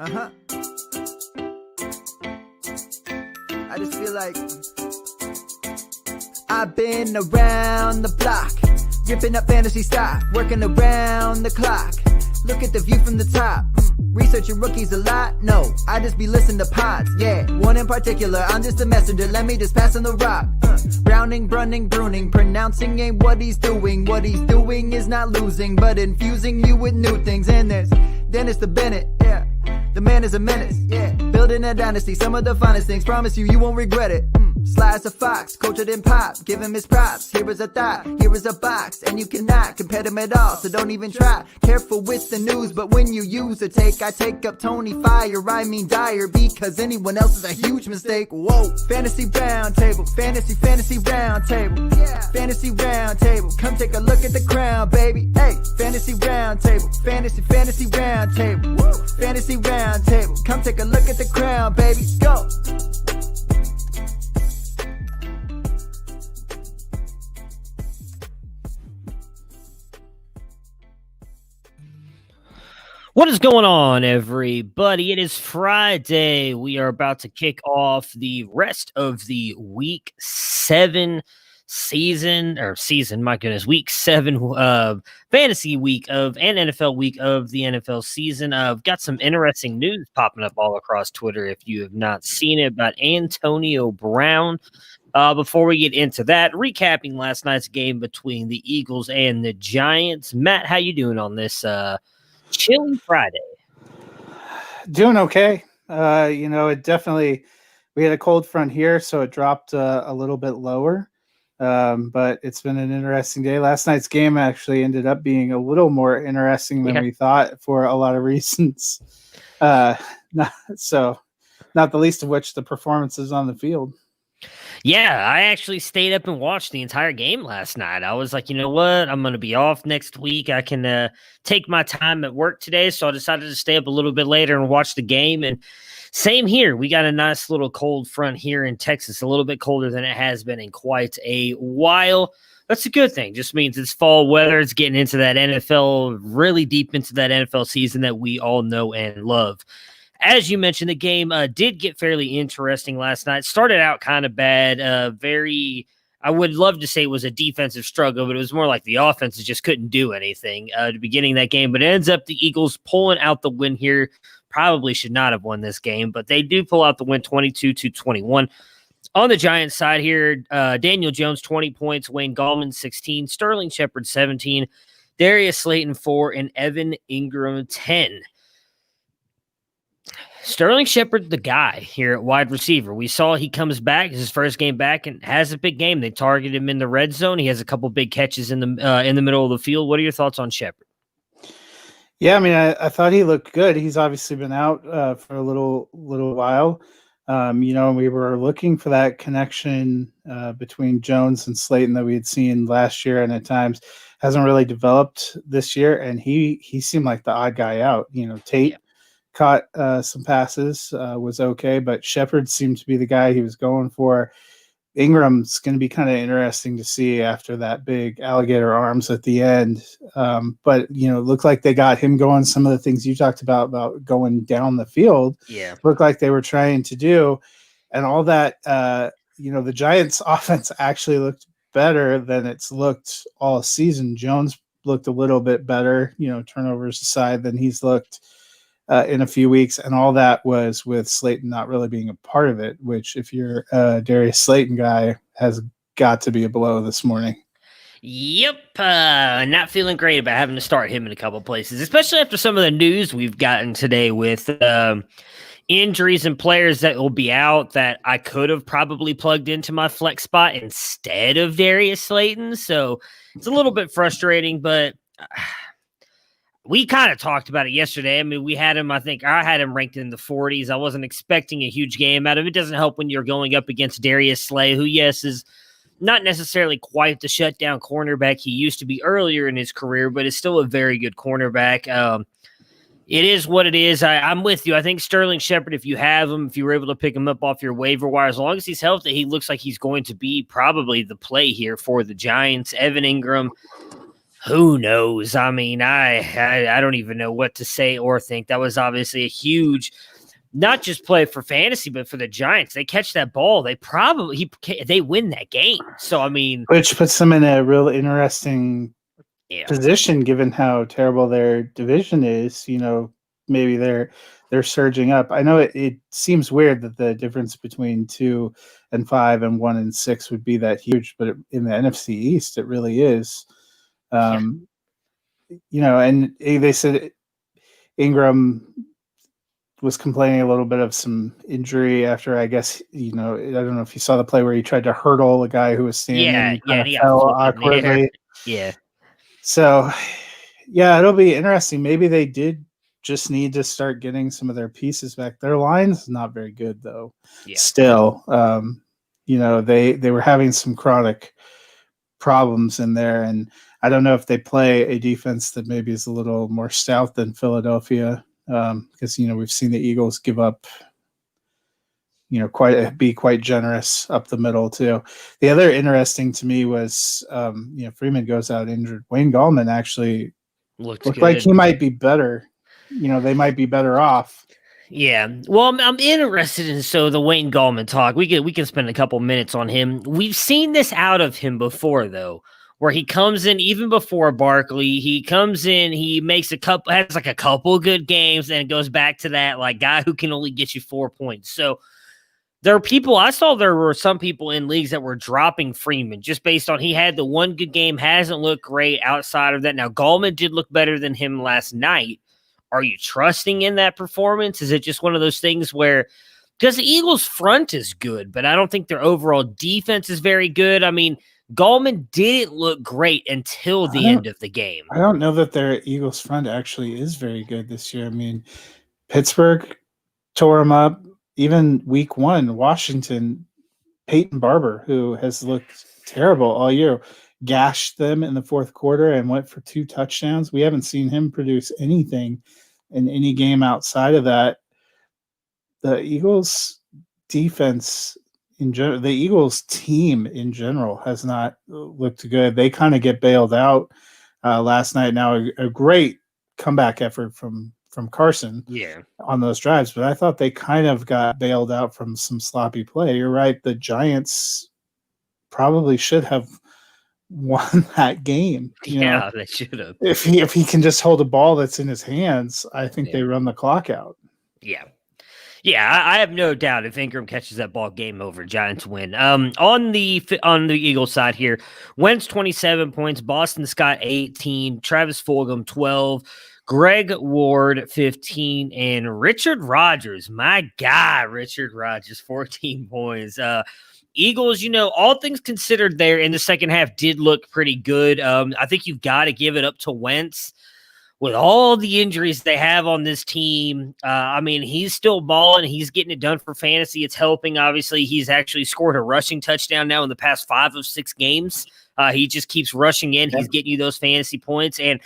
Uh-huh. I just feel like I've been around the block, ripping up fantasy stock, working around the clock. Look at the view from the top. Researching rookies a lot? No, I just be listening to pods, yeah. One in particular, I'm just a messenger, let me just pass on the rock. Browning, brunning, pruning, pronouncing ain't what he's doing. What he's doing is not losing, but infusing you with new things. And there's Dennis the Bennett, yeah. The man is a menace, yeah. Building a dynasty, some of the finest things. Promise you, you won't regret it. Sly as a fox, cultured in pop. Give him his props. Here is a thought, here is a box. And you cannot compare them at all, so don't even try. Careful with the news, but when you use a take, I take up Tony Fire, I mean Dyer, because anyone else is a huge mistake. Whoa, fantasy round table, fantasy round table, yeah. Fantasy round table, come take a look at the crown, baby. Hey, fantasy round table, fantasy round table, woo. Fantasy round table, come take a look at the crown, baby. Go. What is going on, everybody? It is Friday. We are about to kick off the rest of the Week 7 season, my goodness, Week 7 fantasy week of and NFL week of the NFL season. I've got some interesting news popping up all across Twitter if you have not seen it about Antonio Brown. Before we get into that, recapping last night's game between the Eagles and the Giants. Matt, how you doing on this chilly Friday? Doing okay. It definitely, we had a cold front here, so it dropped a little bit lower. But it's been an interesting day. Last night's game actually ended up being a little more interesting than we thought for a lot of reasons. Not the least of which the performances on the field. Yeah, I actually stayed up and watched the entire game last night. I was like, you know what? I'm going to be off next week. I can take my time at work today. So I decided to stay up a little bit later and watch the game. And same here. We got a nice little cold front here in Texas, a little bit colder than it has been in quite a while. That's a good thing. Just means it's fall weather. It's getting into that NFL, really deep into that NFL season that we all know and love. As you mentioned, the game did get fairly interesting last night. Started out kind of bad. I would love to say it was a defensive struggle, but it was more like the offenses just couldn't do anything at the beginning of that game. But it ends up the Eagles pulling out the win here. Probably should not have won this game, but they do pull out the win 22-21. On the Giants side here, Daniel Jones, 20 points, Wayne Gallman, 16, Sterling Shepard, 17, Darius Slayton, 4, and Evan Ingram, 10. Sterling Shepard, the guy here at wide receiver. We saw he comes back, his first game back, and has a big game. They target him in the red zone. He has a couple big catches in the middle of the field. What are your thoughts on Shepard? Yeah, I mean, I thought he looked good. He's obviously been out for a little while. We were looking for that connection between Jones and Slayton that we had seen last year, and at times hasn't really developed this year. And he seemed like the odd guy out. Tate caught some passes, was okay, but Shepard seemed to be the guy he was going for. Ingram's going to be kind of interesting to see after that big alligator arms at the end. But it looked like they got him going. Some of the things you talked about going down the field, looked like they were trying to do. And all that, the Giants offense actually looked better than it's looked all season. Jones looked a little bit better, turnovers aside, than he's looked in a few weeks, and all that was with Slayton not really being a part of it, which if you're a Darius Slayton guy has got to be a blow this morning. Yep. Not feeling great about having to start him in a couple places, especially after some of the news we've gotten today with injuries and players that will be out that I could have probably plugged into my flex spot instead of Darius Slayton. So it's a little bit frustrating, but we kind of talked about it yesterday. I mean, we had him, I had him ranked in the 40s. I wasn't expecting a huge game out of it. It doesn't help when you're going up against Darius Slay, who, yes, is not necessarily quite the shutdown cornerback he used to be earlier in his career, but is still a very good cornerback. It is what it is. I'm with you. I think Sterling Shepard, if you have him, if you were able to pick him up off your waiver wire, as long as he's healthy, he looks like he's going to be probably the play here for the Giants. Evan Ingram, Who knows? I mean, I don't even know what to say or think. That was obviously a huge, not just play for fantasy, but for the Giants. They catch that ball, they win that game. So I mean, Which puts them in a real interesting yeah, position given how terrible their division is. Maybe they're surging up. I know it seems weird that the difference between 2 and 5 and 1 and 6 would be that huge, but in the NFC East, it really is. yeah, Um, and they said Ingram was complaining a little bit of some injury after, I guess, I don't know if you saw the play where he tried to hurdle a guy who was standing yeah, and yeah. kind And of he got fell flipped in the air. awkwardly. Yeah, So, yeah, it'll be interesting. Maybe they did just need to start getting some of their pieces back. Their line's not very good, though. yeah. Still, they were having some chronic problems in there, and I don't know if they play a defense that maybe is a little more stout than Philadelphia, because we've seen the Eagles give up, be quite generous up the middle too. The other interesting to me was, Freeman goes out injured. Wayne Gallman actually Looks looked like good. he might be better. They might be better off. Yeah, well, I'm interested in the Wayne Gallman talk. We can spend a couple minutes on him. We've seen this out of him before, though, where he comes in even before Barkley. He comes in, he makes has like a couple good games, and it goes back to that like guy who can only get you 4 points. So there are people I saw. There were some people in leagues that were dropping Freeman just based on he had the one good game, hasn't looked great outside of that. Now Gallman did look better than him last night. Are you trusting in that performance? Is it just one of those things where, because the Eagles' front is good, but I don't think their overall defense is very good. I mean, Gallman didn't look great until the end of the game. I don't know that their Eagles front actually is very good this year. I mean, Pittsburgh tore them up. Even week 1, Washington, Peyton Barber, who has looked terrible all year, gashed them in the fourth quarter and went for 2 touchdowns. We haven't seen him produce anything in any game outside of that. The Eagles defense in general, the Eagles team in general has not looked good. They kind of get bailed out last night. Now a great comeback effort from Carson on those drives, but I thought they kind of got bailed out from some sloppy play. You're right. The Giants probably should have won that game. They should have. If he can just hold a ball that's in his hands, I think they run the clock out. Yeah. Yeah, I have no doubt if Ingram catches that ball, game over. Giants win. On the Eagles side here, Wentz 27 points, Boston Scott 18, Travis Fulgham 12, Greg Ward 15, and Richard Rodgers, my guy, Richard Rodgers 14 points. Eagles, all things considered, there in the second half did look pretty good. I think you've got to give it up to Wentz. With all the injuries they have on this team, I mean, he's still balling. He's getting it done for fantasy. It's helping. Obviously, he's actually scored a rushing touchdown now in the past 5 of 6 games. He just keeps rushing in. He's getting you those fantasy points. And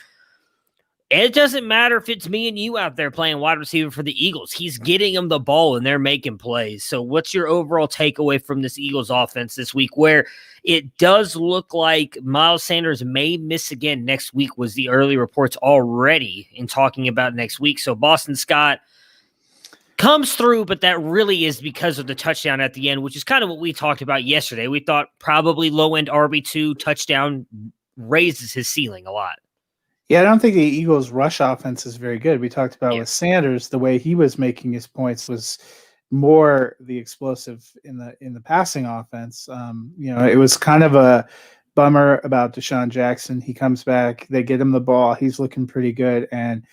it doesn't matter if it's me and you out there playing wide receiver for the Eagles. He's getting them the ball, and they're making plays. So what's your overall takeaway from this Eagles offense this week, where it does look like Miles Sanders may miss again next week, was the early reports already in talking about next week. So Boston Scott comes through, but that really is because of the touchdown at the end, which is kind of what we talked about yesterday. We thought probably low-end RB2 touchdown raises his ceiling a lot. Yeah, I don't think the Eagles' rush offense is very good. We talked about with Sanders, the way he was making his points was more the explosive in the passing offense. It was kind of a bummer about Deshaun Jackson. He comes back, they get him the ball, he's looking pretty good, and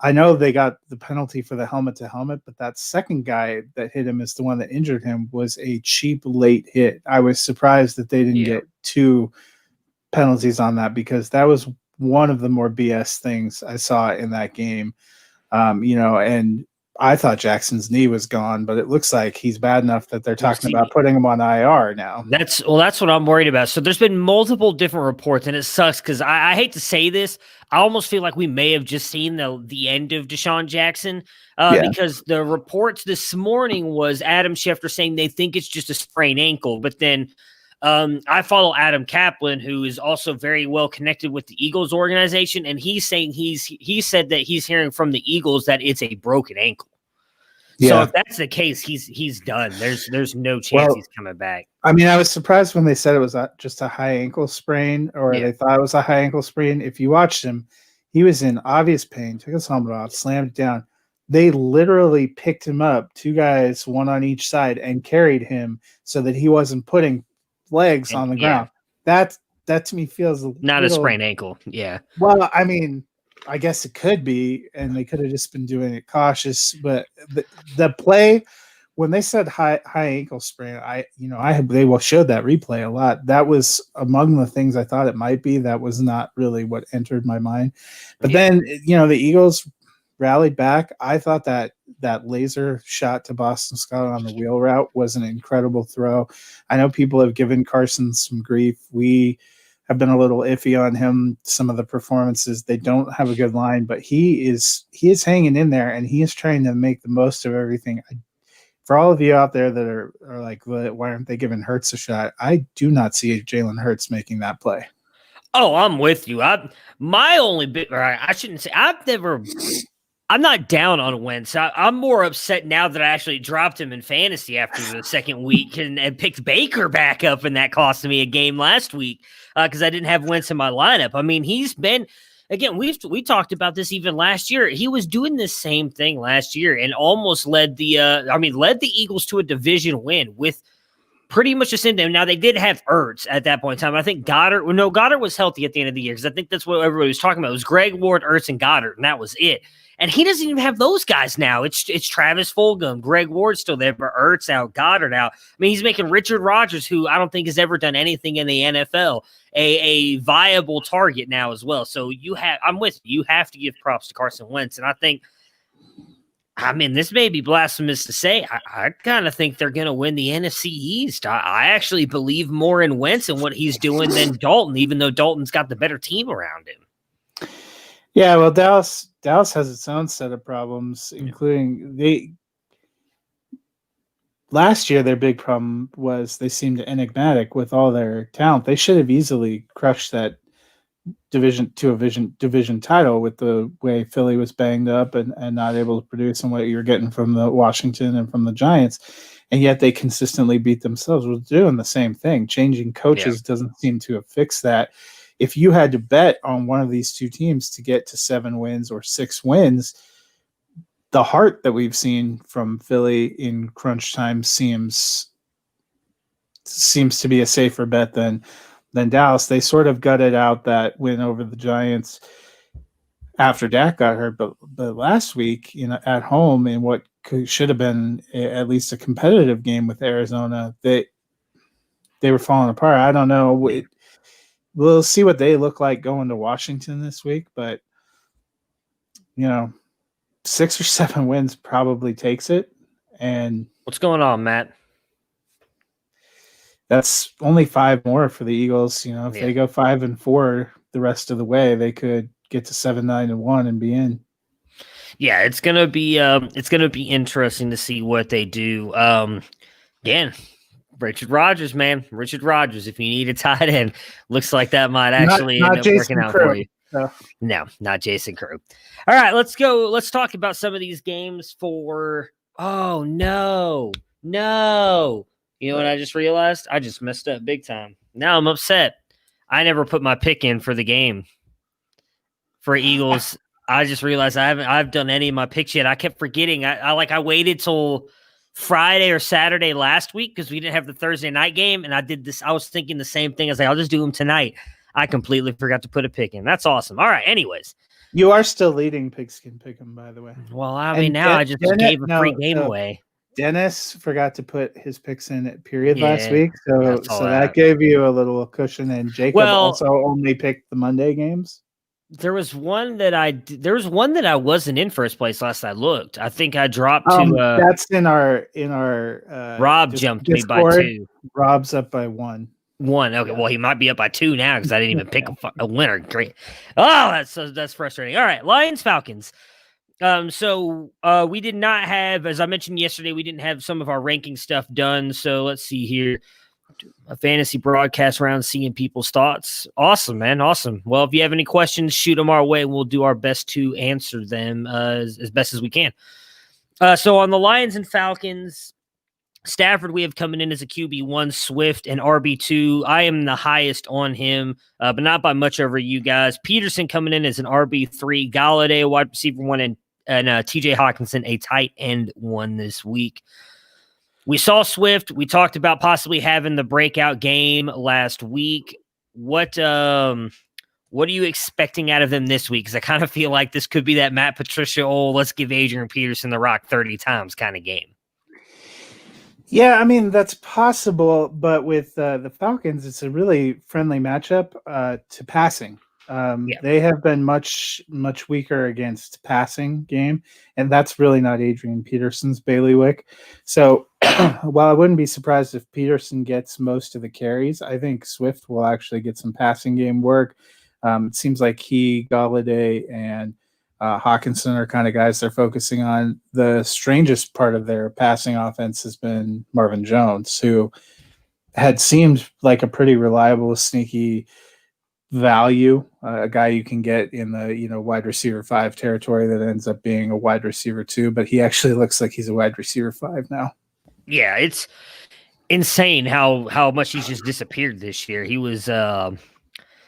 I know they got the penalty for the helmet to helmet, but that second guy that hit him is the one that injured him, was a cheap late hit. I was surprised that they didn't get 2 penalties on that, because that was one of the more BS things I saw in that game. And I thought Jackson's knee was gone, but it looks like he's bad enough that they're talking about putting him on IR now. That's what I'm worried about. So there's been multiple different reports, and it sucks because I hate to say this. I almost feel like we may have just seen the end of Deshaun Jackson because the reports this morning was Adam Schefter saying they think it's just a sprained ankle, but then I follow Adam Kaplan, who is also very well connected with the Eagles organization, and he's saying he said that he's hearing from the Eagles that it's a broken ankle. So if that's the case, he's done. There's no chance he's coming back. I mean, I was surprised when they said it was just a high ankle sprain, or they thought it was a high ankle sprain. If you watched him, he was in obvious pain, took his helmet off, slammed it down. They literally picked him up, 2 guys, 1 on each side, and carried him so that he wasn't putting legs on the ground. That to me feels not a sprained ankle. Yeah. Well, I mean, I guess it could be, and they could have just been doing it cautious. But the play, when they said high ankle sprain, they showed that replay a lot. That was among the things I thought it might be. That was not really what entered my mind. But then, the Eagles rallied back. I thought that laser shot to Boston Scott on the wheel route was an incredible throw. I know people have given Carson some grief. We have been a little iffy on him. Some of the performances, they don't have a good line, but he is hanging in there, and he is trying to make the most of everything. For all of you out there that are like, why aren't they giving Hurts a shot? I do not see Jalen Hurts making that play. Oh, I'm with you. I'm not down on Wentz. I'm more upset now that I actually dropped him in fantasy after the second week and picked Baker back up, and that cost me a game last week because I didn't have Wentz in my lineup. I mean, he's been – again, we talked about this even last year. He was doing the same thing last year and almost led the Eagles to a division win with pretty much the same thing. Now, they did have Ertz at that point in time. I think Goddard was healthy at the end of the year because I think that's what everybody was talking about. It was Greg Ward, Ertz, and Goddard, and that was it. And he doesn't even have those guys now. It's Travis Fulgham, Greg Ward still there, but Ertz out, Goddard out. I mean, he's making Richard Rodgers, who I don't think has ever done anything in the NFL, a viable target now as well. So I'm with you. You have to give props to Carson Wentz. And I mean, this may be blasphemous to say. I kind of think they're going to win the NFC East. I actually believe more in Wentz and what he's doing than Dalton, even though Dalton's got the better team around him. Yeah, well, Dallas has its own set of problems, including last year their big problem was they seemed enigmatic with all their talent. They should have easily crushed that division title with the way Philly was banged up and not able to produce and what you're getting from the Washington and from the Giants. And yet they consistently beat themselves. We're doing the same thing. Changing coaches doesn't seem to have fixed that. If you had to bet on one of these two teams to get to 7 wins or 6 wins, the heart that we've seen from Philly in crunch time seems to be a safer bet than Dallas. They sort of gutted out that win over the Giants after Dak got hurt, but last week, at home in what should have been at least a competitive game with Arizona, they were falling apart. I don't know. We'll see what they look like going to Washington this week, but 6 or 7 wins probably takes it. And what's going on, Matt? That's only 5 more for the Eagles. If they go 5-4 the rest of the way, they could get to 7-9-1 and be in. Yeah, it's gonna be interesting to see what they do. Again, Richard Rodgers, man. Richard Rodgers, if you need a tight end, looks like that might actually end up working out for you. No, not Jason Crew. All right, let's go. Let's talk about some of these games for – oh, no. You know what I just realized? I just messed up big time. Now I'm upset. I never put my pick in for the game for Eagles. I just realized I've done any of my picks yet. I kept forgetting. I waited till – Friday or Saturday last week because we didn't have the Thursday night game, and I did this. I was thinking the same thing. I was like, I'll just do them tonight. I completely forgot to put a pick in. That's awesome. All right. Anyways, you are still leading Pigskin Pick'em, by the way. Well, I mean, now I just gave a free game away. Dennis forgot to put his picks in at period last week, so that gave you a little cushion. And Jacob also only picked the Monday games. There was one that I wasn't in first place last I looked. I think I dropped to that's in our Rob jumped Discord. Me by 2. Rob's up by 1. Okay, well, he might be up by 2 now because I didn't even pick a winner. Great. Oh, that's frustrating. All right, Lions Falcons. So we did not have, as I mentioned yesterday, we didn't have some of our ranking stuff done. So let's see here. a fantasy broadcast around seeing people's thoughts. Awesome, man. Awesome. Well, if you have any questions, shoot them our way. We'll do our best to answer them as best as we can. So on the Lions and Falcons, Stafford, we have coming in as a QB1, Swift and RB2. I am the highest on him, but not by much over you guys. Peterson coming in as an RB3, Galladay, a wide receiver 1, and TJ Hawkinson, a tight end 1 this week. We saw Swift. We talked about possibly having the breakout game last week. What are you expecting out of them this week? Because I kind of feel like this could be that Matt Patricia, let's give Adrian Peterson the rock 30 times kind of game. Yeah, I mean, that's possible, but with the Falcons, it's a really friendly matchup to passing. They have been much weaker against passing game, and that's really not Adrian Peterson's bailiwick. So while I wouldn't be surprised if Peterson gets most of the carries, I think Swift will actually get some passing game work. It seems like Galladay, and Hawkinson are kind of guys they're focusing on. The strangest part of their passing offense has been Marvin Jones, who had seemed like a pretty reliable, sneaky value, a guy you can get in the wide receiver 5 territory that ends up being a wide receiver 2, but he actually looks like he's a wide receiver 5 now. Yeah, it's insane how much he's just disappeared this year. He was a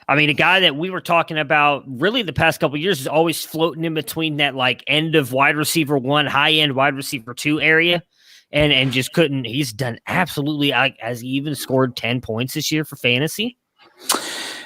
guy that we were talking about really the past couple of years is always floating in between that like end of wide receiver 1, high end wide receiver 2 area, and just couldn't. He's done absolutely. Has he even scored 10 points this year for fantasy?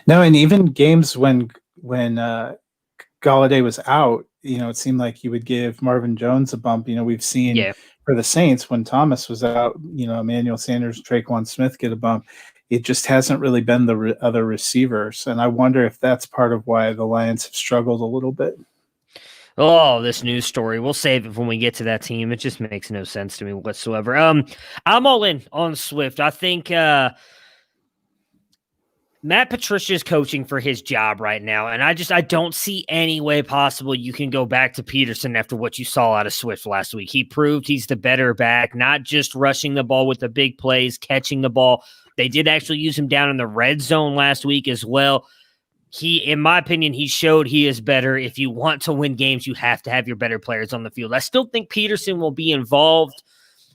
No, and even games when Galladay was out, it seemed like you would give Marvin Jones a bump. We've seen for the Saints when Thomas was out, Emmanuel Sanders, Traquan Smith get a bump. It just hasn't really been the other receivers, and I wonder if that's part of why the Lions have struggled a little bit. Oh, this news story. We'll save it when we get to that team. It just makes no sense to me whatsoever. I'm all in on Swift. I think Matt Patricia is coaching for his job right now, and I don't see any way possible you can go back to Peterson after what you saw out of Swift last week. He proved he's the better back, not just rushing the ball with the big plays, catching the ball. They did actually use him down in the red zone last week as well. In my opinion, he showed he is better. If you want to win games, you have to have your better players on the field. I still think Peterson will be involved.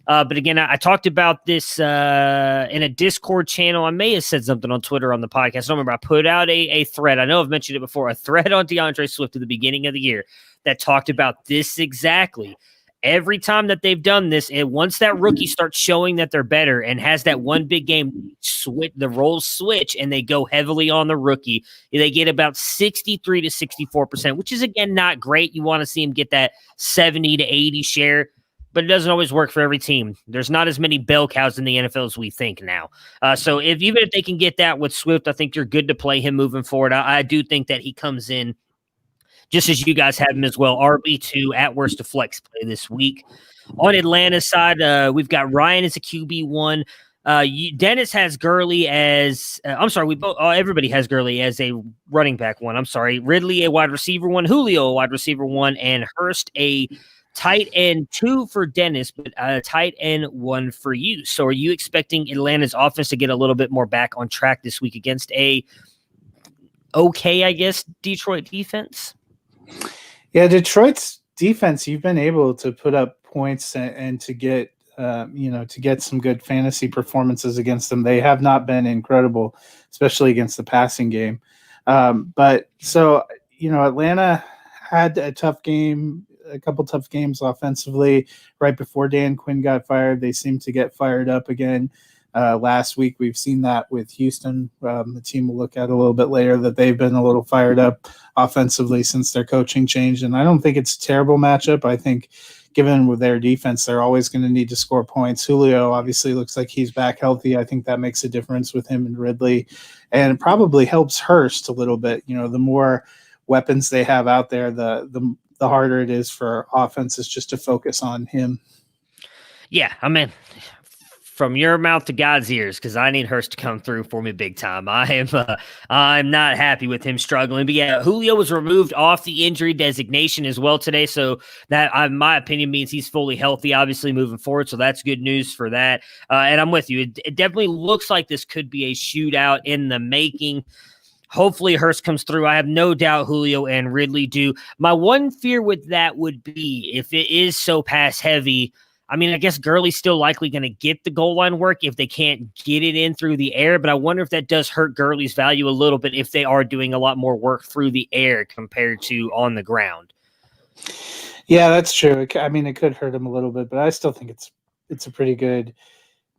But again, I talked about this in a Discord channel. I may have said something on Twitter on the podcast. I don't remember. I put out a thread. I know I've mentioned it before, a thread on DeAndre Swift at the beginning of the year that talked about this exactly. Every time that they've done this, and once that rookie starts showing that they're better and has that one big game, the roles switch and they go heavily on the rookie, they get about 63 to 64%, which is, again, not great. You want to see him get that 70 to 80 share. But it doesn't always work for every team. There's not as many bell cows in the NFL as we think now. So even if they can get that with Swift, I think you're good to play him moving forward. I do think that he comes in just as you guys have him as well. RB2 at worst to flex play this week. On Atlanta's side, we've got Ryan as a QB1. Dennis has Gurley as everybody has Gurley as a running back 1. Ridley a wide receiver 1, Julio a wide receiver 1, and Hurst a tight end 2 for Dennis, but tight end 1 for you. So are you expecting Atlanta's offense to get a little bit more back on track this week against a Detroit defense? Yeah, Detroit's defense, you've been able to put up points and to get some good fantasy performances against them. They have not been incredible, especially against the passing game. Atlanta had a couple tough games offensively right before Dan Quinn got fired. They seem to get fired up again. Last week, we've seen that with Houston. The team will look at a little bit later that they've been a little fired up offensively since their coaching changed. And I don't think it's a terrible matchup. I think given with their defense, they're always going to need to score points. Julio obviously looks like he's back healthy. I think that makes a difference with him and Ridley, and it probably helps Hurst a little bit. The more weapons they have out there, the harder it is for offenses just to focus on him. Yeah, from your mouth to God's ears, because I need Hurst to come through for me big time. I'm not happy with him struggling. But yeah, Julio was removed off the injury designation as well today, so that, in my opinion, means he's fully healthy, obviously moving forward. So that's good news for that. And I'm with you. It definitely looks like this could be a shootout in the making. Hopefully Hurst comes through. I have no doubt Julio and Ridley do. My one fear with that would be if it is so pass heavy. I mean, I guess Gurley's still likely going to get the goal line work if they can't get it in through the air, but I wonder if that does hurt Gurley's value a little bit if they are doing a lot more work through the air compared to on the ground. Yeah, that's true. I mean, it could hurt him a little bit, but I still think it's a pretty good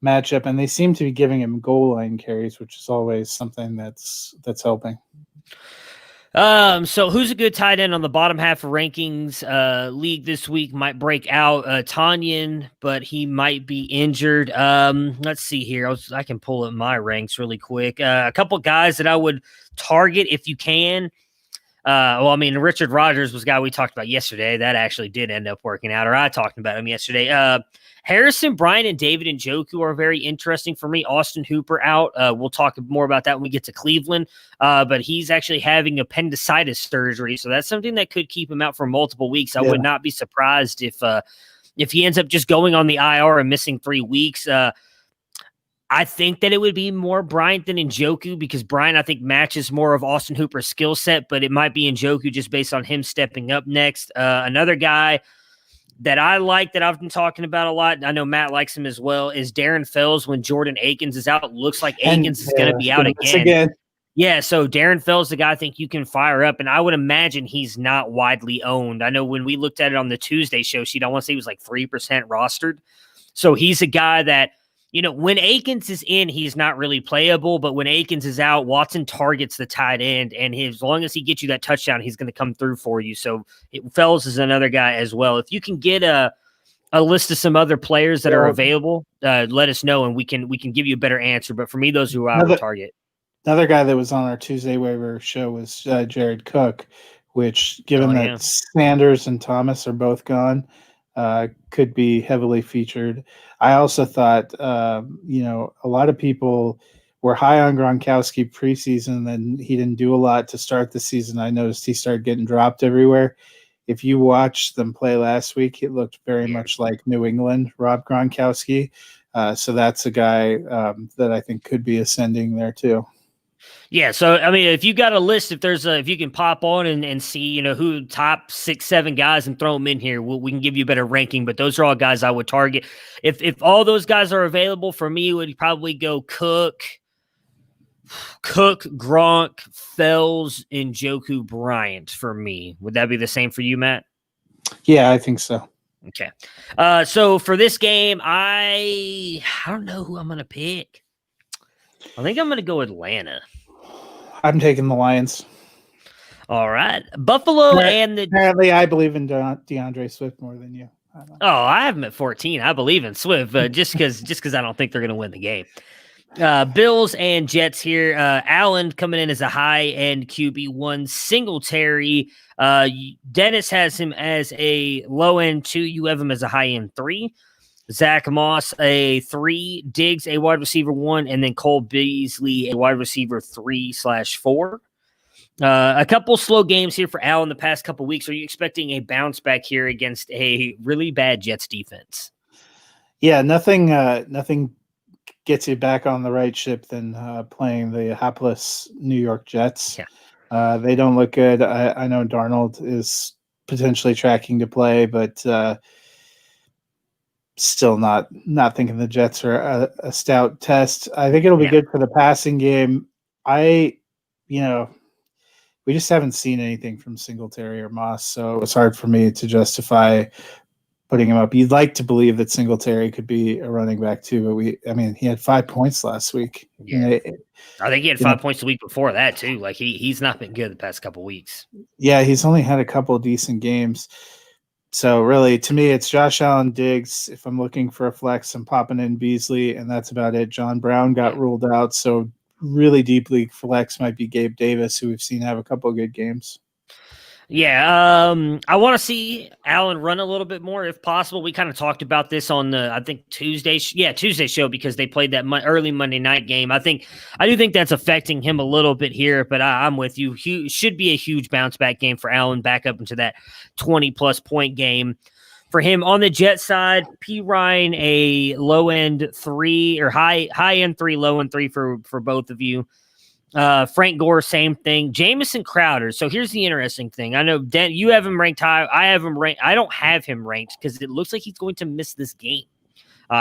matchup, and they seem to be giving him goal line carries, which is always something that's helping. So who's a good tight end on the bottom half of rankings league this week? Might break out Tanyan, but he might be injured. Let's see here. I can pull up my ranks really quick. A couple guys that I would target if you can. I mean, Richard Rodgers was a guy we talked about yesterday. That actually did end up working out, or I talked about him yesterday. Harrison Bryant and David Njoku are very interesting for me. Austin Hooper out. We'll talk more about that when we get to Cleveland. But he's actually having appendicitis surgery, so that's something that could keep him out for multiple weeks. I would not be surprised if he ends up just going on the IR and missing 3 weeks. I think that it would be more Bryant than Njoku because Bryant, I think, matches more of Austin Hooper's skill set, but it might be Njoku just based on him stepping up next. Another guy that I like that I've been talking about a lot, I know Matt likes him as well, is Darren Fells when Jordan Akins is out. It looks like Akins is going to be out again. Yeah, so Darren Fells, the guy I think you can fire up, and I would imagine he's not widely owned. I know when we looked at it on the Tuesday show sheet, I want to say he was like 3% rostered. So he's a guy that, when Akins is in, he's not really playable, but when Akins is out, Watson targets the tight end, and as long as he gets you that touchdown, he's going to come through for you. So Fells is another guy as well. If you can get a list of some other players that are available, let us know, and we can give you a better answer. But for me, those are who I would target. Another guy that was on our Tuesday waiver show was Jared Cook, which, given that Sanders and Thomas are both gone, could be heavily featured. I also thought, a lot of people were high on Gronkowski preseason, and he didn't do a lot to start the season. I noticed he started getting dropped everywhere. If you watched them play last week, it looked very much like New England, Rob Gronkowski. So that's a guy that I think could be ascending there too. Yeah, so I mean, if you got a list, if you can pop on and see, who top 6, 7 guys and throw them in here, we can give you a better ranking. But those are all guys I would target. If all those guys are available for me, would probably go Cook, Gronk, Fells, and Njoku, Bryant for me. Would that be the same for you, Matt? Yeah, I think so. Okay. So for this game, I don't know who I'm gonna pick. I think I'm gonna go Atlanta. I'm taking the Lions. All right. Buffalo Apparently I believe in DeAndre Swift more than you. I have him at 14. I believe in Swift, just because I don't think they're going to win the game. Bills and Jets here. Allen coming in as a high-end QB1. Singletary. Dennis has him as a low-end 2. You have him as a high-end 3. Zach Moss, a 3, Diggs, a wide receiver 1, and then Cole Beasley, a wide receiver 3/4. A couple slow games here for Al in the past couple weeks. Are you expecting a bounce back here against a really bad Jets defense? Yeah, nothing gets you back on the right ship than playing the hapless New York Jets. Yeah. They don't look good. I know Darnold is potentially tracking to play, but still not thinking the Jets are a stout test. I think it'll be good for the passing game. We just haven't seen anything from Singletary or Moss, so it's hard for me to justify putting him up. You'd like to believe that Singletary could be a running back too, but he had 5 points last week. Yeah. I think he had 5 points the week before that too. Like he's not been good the past couple weeks. Yeah, he's only had a couple of decent games. So really, to me, it's Josh Allen, Diggs. If I'm looking for a flex, I'm popping in Beasley, and that's about it. John Brown got ruled out, so really deep league flex might be Gabe Davis, who we've seen have a couple of good games. Yeah, I want to see Allen run a little bit more if possible. We kind of talked about this on the, I think Tuesday show because they played that early Monday night game. I do think that's affecting him a little bit here, but I'm with you. Should be a huge bounce back game for Allen, back up into that 20+ point game. For him on the Jet side, P. Ryan, a low end 3 or high end 3, low end 3 for both of you. Frank Gore, same thing. Jamison Crowder. So here's the interesting thing. I know, Dan, you have him ranked high. I have him ranked. I don't have him ranked because it looks like he's going to miss this game.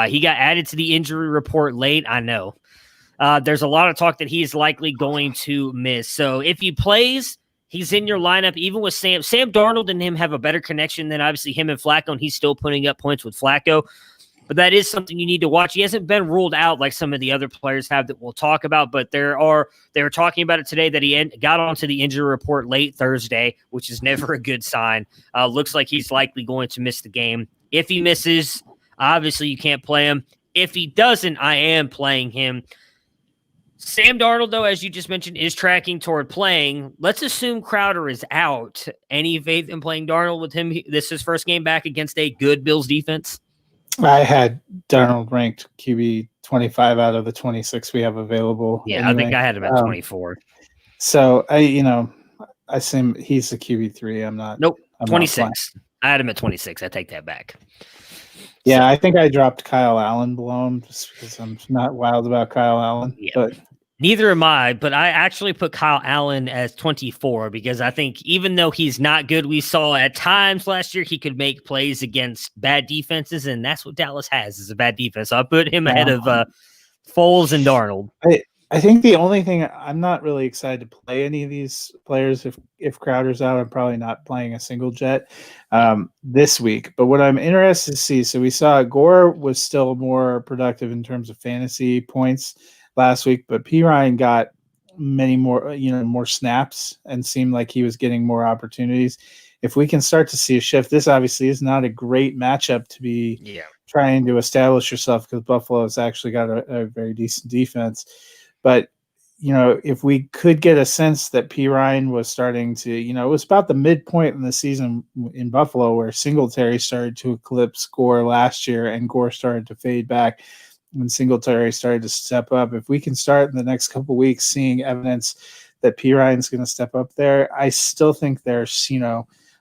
He got added to the injury report late. I know. There's a lot of talk that he's likely going to miss. So if he plays, he's in your lineup, even with Sam. Sam Darnold and him have a better connection than obviously him and Flacco, and he's still putting up points with Flacco. But that is something you need to watch. He hasn't been ruled out like some of the other players have that we'll talk about, but they were talking about it today that he got onto the injury report late Thursday, which is never a good sign. Looks like he's likely going to miss the game. If he misses, obviously you can't play him. If he doesn't, I am playing him. Sam Darnold, though, as you just mentioned, is tracking toward playing. Let's assume Crowder is out. Any faith in playing Darnold with him? This is his first game back against a good Bills defense. I had Darnold ranked QB 25 out of the 26 we have available. Yeah, anyway. I think I had him at 24. So I assume he's the QB3. I'm not. Nope, I'm 26. I had him at 26. I take that back. Yeah, So, I think I dropped Kyle Allen below him just because I'm not wild about Kyle Allen. Yeah. But neither am I, but I actually put Kyle Allen as 24 because I think even though he's not good, we saw at times last year he could make plays against bad defenses, and that's what Dallas has is a bad defense. So I put him ahead of Foles and Darnold. I think the only thing I'm not really excited to play any of these players if Crowder's out. I'm probably not playing a single jet this week. But what I'm interested to see, so we saw Gore was still more productive in terms of fantasy points last week, but P. Ryan got many more, more snaps and seemed like he was getting more opportunities. If we can start to see a shift, this obviously is not a great matchup to be trying to establish yourself because Buffalo has actually got a very decent defense. But, if we could get a sense that P. Ryan was starting to, it was about the midpoint in the season in Buffalo where Singletary started to eclipse Gore last year and Gore started to fade back when Singletary started to step up. If we can start in the next couple of weeks seeing evidence that P. Ryan's going to step up there, I still think there's,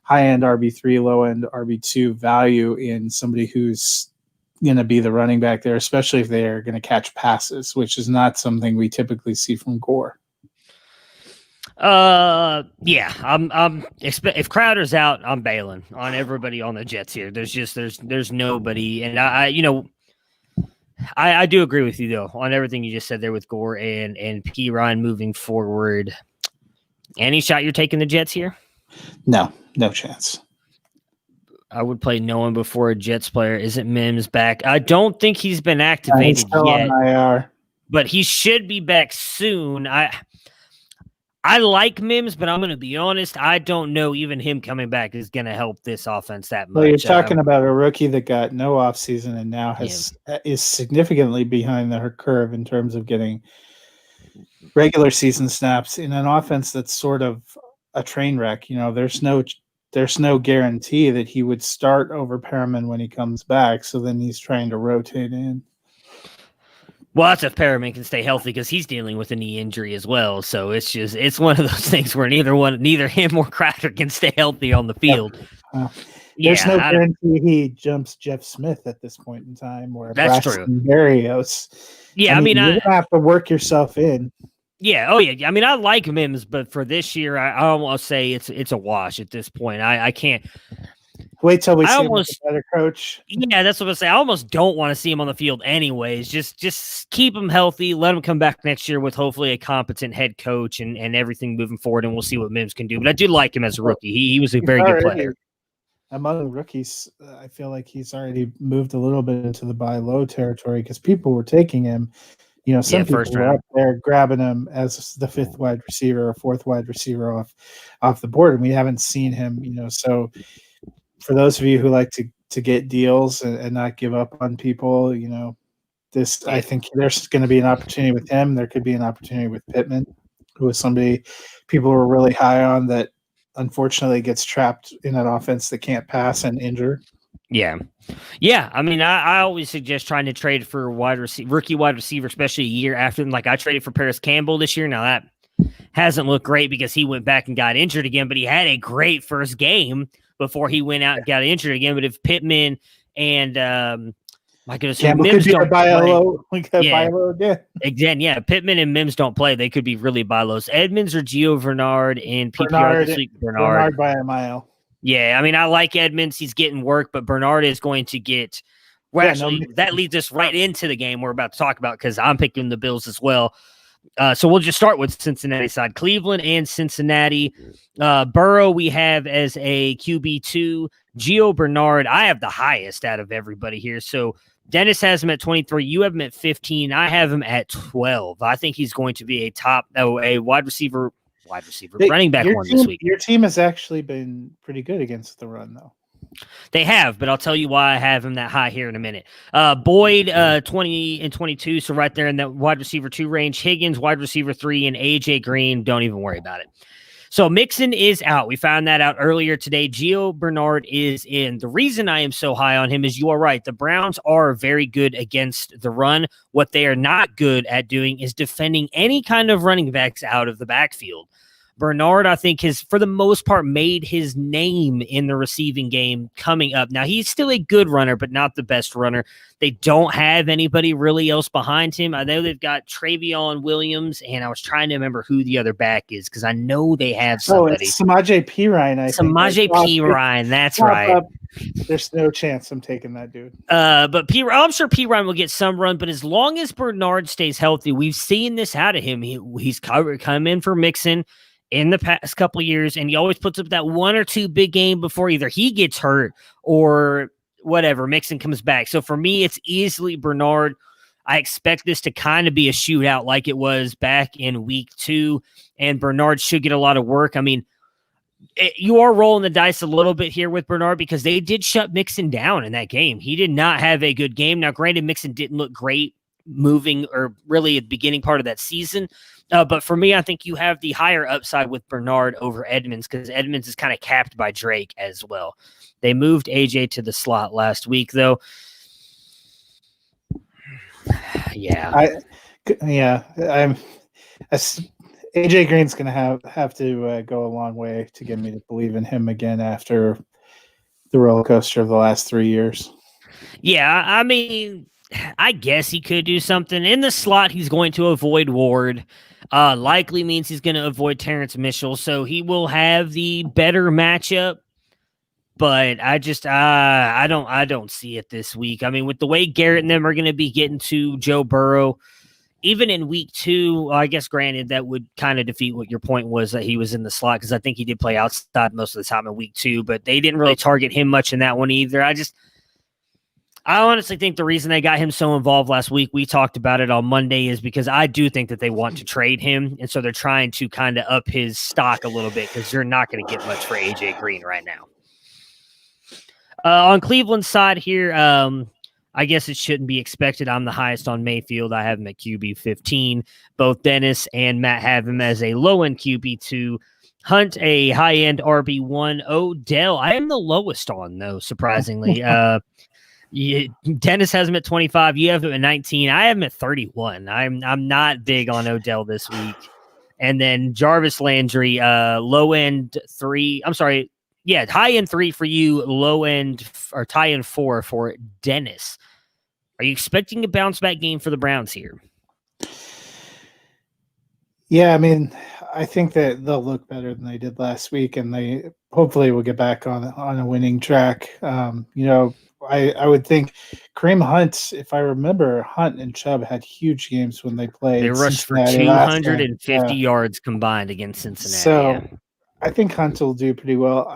high-end RB3, low-end RB2 value in somebody who's going to be the running back there, especially if they're going to catch passes, which is not something we typically see from Gore. Yeah, I'm if Crowder's out, I'm bailing on everybody on the Jets here. There's nobody, and I do agree with you though on everything you just said there with Gore and P. Ryan moving forward. Any shot you're taking the Jets here? No chance. I would play no one before a Jets player. Isn't Mims back? I don't think he's been activated yet, on IR. But he should be back soon. I like Mims, but I'm going to be honest. I don't know even him coming back is going to help this offense that much. Well, you're talking about a rookie that got no offseason and now is significantly behind the curve in terms of getting regular season snaps in an offense that's sort of a train wreck. There's no guarantee that he would start over Perriman when he comes back. So then he's trying to rotate in. Well, that's if Perriman can stay healthy because he's dealing with a knee injury as well. So it's one of those things where neither him or Crowder can stay healthy on the field. There's no guarantee he jumps Jeff Smith at this point in time or that's Braxton true. Berrios. Yeah, I mean, you have to work yourself in. Yeah. Oh, yeah. I mean, I like Mims, but for this year, I almost say it's a wash at this point. I can't wait till we see him with a better coach. Yeah, that's what I say. I almost don't want to see him on the field, anyways. Just keep him healthy. Let him come back next year with hopefully a competent head coach and everything moving forward, and we'll see what Mims can do. But I do like him as a rookie. He was a very good player. Among rookies, I feel like he's already moved a little bit into the buy low territory because people were taking him. Some people were up there grabbing him as the fifth wide receiver or fourth wide receiver off the board, and we haven't seen him. So for those of you who like to get deals and not give up on people, I think there's going to be an opportunity with him. There could be an opportunity with Pittman, who was somebody people were really high on that unfortunately gets trapped in an offense that can't pass and injure. Yeah. Yeah. I mean, I always suggest trying to trade for rookie wide receiver, especially a year after them. Like I traded for Paris Campbell this year. Now that hasn't looked great because he went back and got injured again, but he had a great first game before he went out and got injured again. But if Pittman and my goodness, Campbell Mims could be a don't buy play, low, buy low again. again, yeah, Pittman and Mims don't play, they could be really buy lows. Edmonds or Gio Bernard in PPR this week. Bernard by a mile. Yeah, I mean, I like Edmonds. He's getting work, but Bernard is going to get. Well, that leads us right into the game we're about to talk about because I'm picking the Bills as well. So we'll just start with Cincinnati side. Cleveland and Cincinnati. Burrow we have as a QB2. Gio Bernard, I have the highest out of everybody here. So Dennis has him at 23. You have him at 15. I have him at 12. I think he's going to be a wide receiver, running back this week. Your team has actually been pretty good against the run, though. They have, but I'll tell you why I have him that high here in a minute. Boyd, 20 and 22, so right there in that wide receiver 2 range. Higgins, wide receiver 3, and AJ Green, don't even worry about it. So Mixon is out. We found that out earlier today. Gio Bernard is in. The reason I am so high on him is you are right. The Browns are very good against the run. What they are not good at doing is defending any kind of running backs out of the backfield. Bernard, I think, has, for the most part, made his name in the receiving game coming up. Now, he's still a good runner, but not the best runner. They don't have anybody really else behind him. I know they've got Travion Williams, and I was trying to remember who the other back is because I know they have somebody. Oh, it's Samaje Perine, Samaje Perine, that's right. There's no chance I'm taking that dude. But I'm sure Perine will get some run, but as long as Bernard stays healthy, we've seen this out of him. He's come in for Mixon in the past couple of years, and he always puts up that 1 or 2 big game before either he gets hurt or whatever, Mixon comes back. So for me, it's easily Bernard. I expect this to kind of be a shootout like it was back in week 2, and Bernard should get a lot of work. I mean, you are rolling the dice a little bit here with Bernard because they did shut Mixon down in that game. He did not have a good game. Now, granted, Mixon didn't look great moving or really at the beginning part of that season. But for me, I think you have the higher upside with Bernard over Edmonds because Edmonds is kind of capped by Drake as well. They moved AJ to the slot last week, though. Yeah. AJ Green's going to have to go a long way to get me to believe in him again after the roller coaster of the last 3 years. Yeah, I mean, I guess he could do something. In the slot, he's going to avoid Ward. Likely means he's going to avoid Terrence Mitchell, so he will have the better matchup. But I just I don't see it this week. I mean, with the way Garrett and them are going to be getting to Joe Burrow, even in week 2, I guess granted that would kind of defeat what your point was that he was in the slot because I think he did play outside most of the time in week 2, but they didn't really target him much in that one either. I honestly think the reason they got him so involved last week, we talked about it on Monday, is because I do think that they want to trade him. And so they're trying to kind of up his stock a little bit because you're not going to get much for AJ Green right now. On Cleveland's side here, I guess it shouldn't be expected. I'm the highest on Mayfield. I have him at QB 15. Both Dennis and Matt have him as a low-end QB 2. Hunt, a high-end RB1. Odell, I am the lowest on, though, surprisingly. Dennis has him at 25. You have him at 19. I have him at 31. I'm not big on Odell this week. And then Jarvis Landry, low end 3. I'm sorry. Yeah, high end 3 for you, low end or tie end 4 for Dennis. Are you expecting a bounce back game for the Browns here? Yeah, I mean, I think that they'll look better than they did last week, and they hopefully will get back on a winning track. I would think Kareem Hunt, if I remember, Hunt and Chubb had huge games when they played. They rushed for 250 yards combined against Cincinnati. So I think Hunt will do pretty well.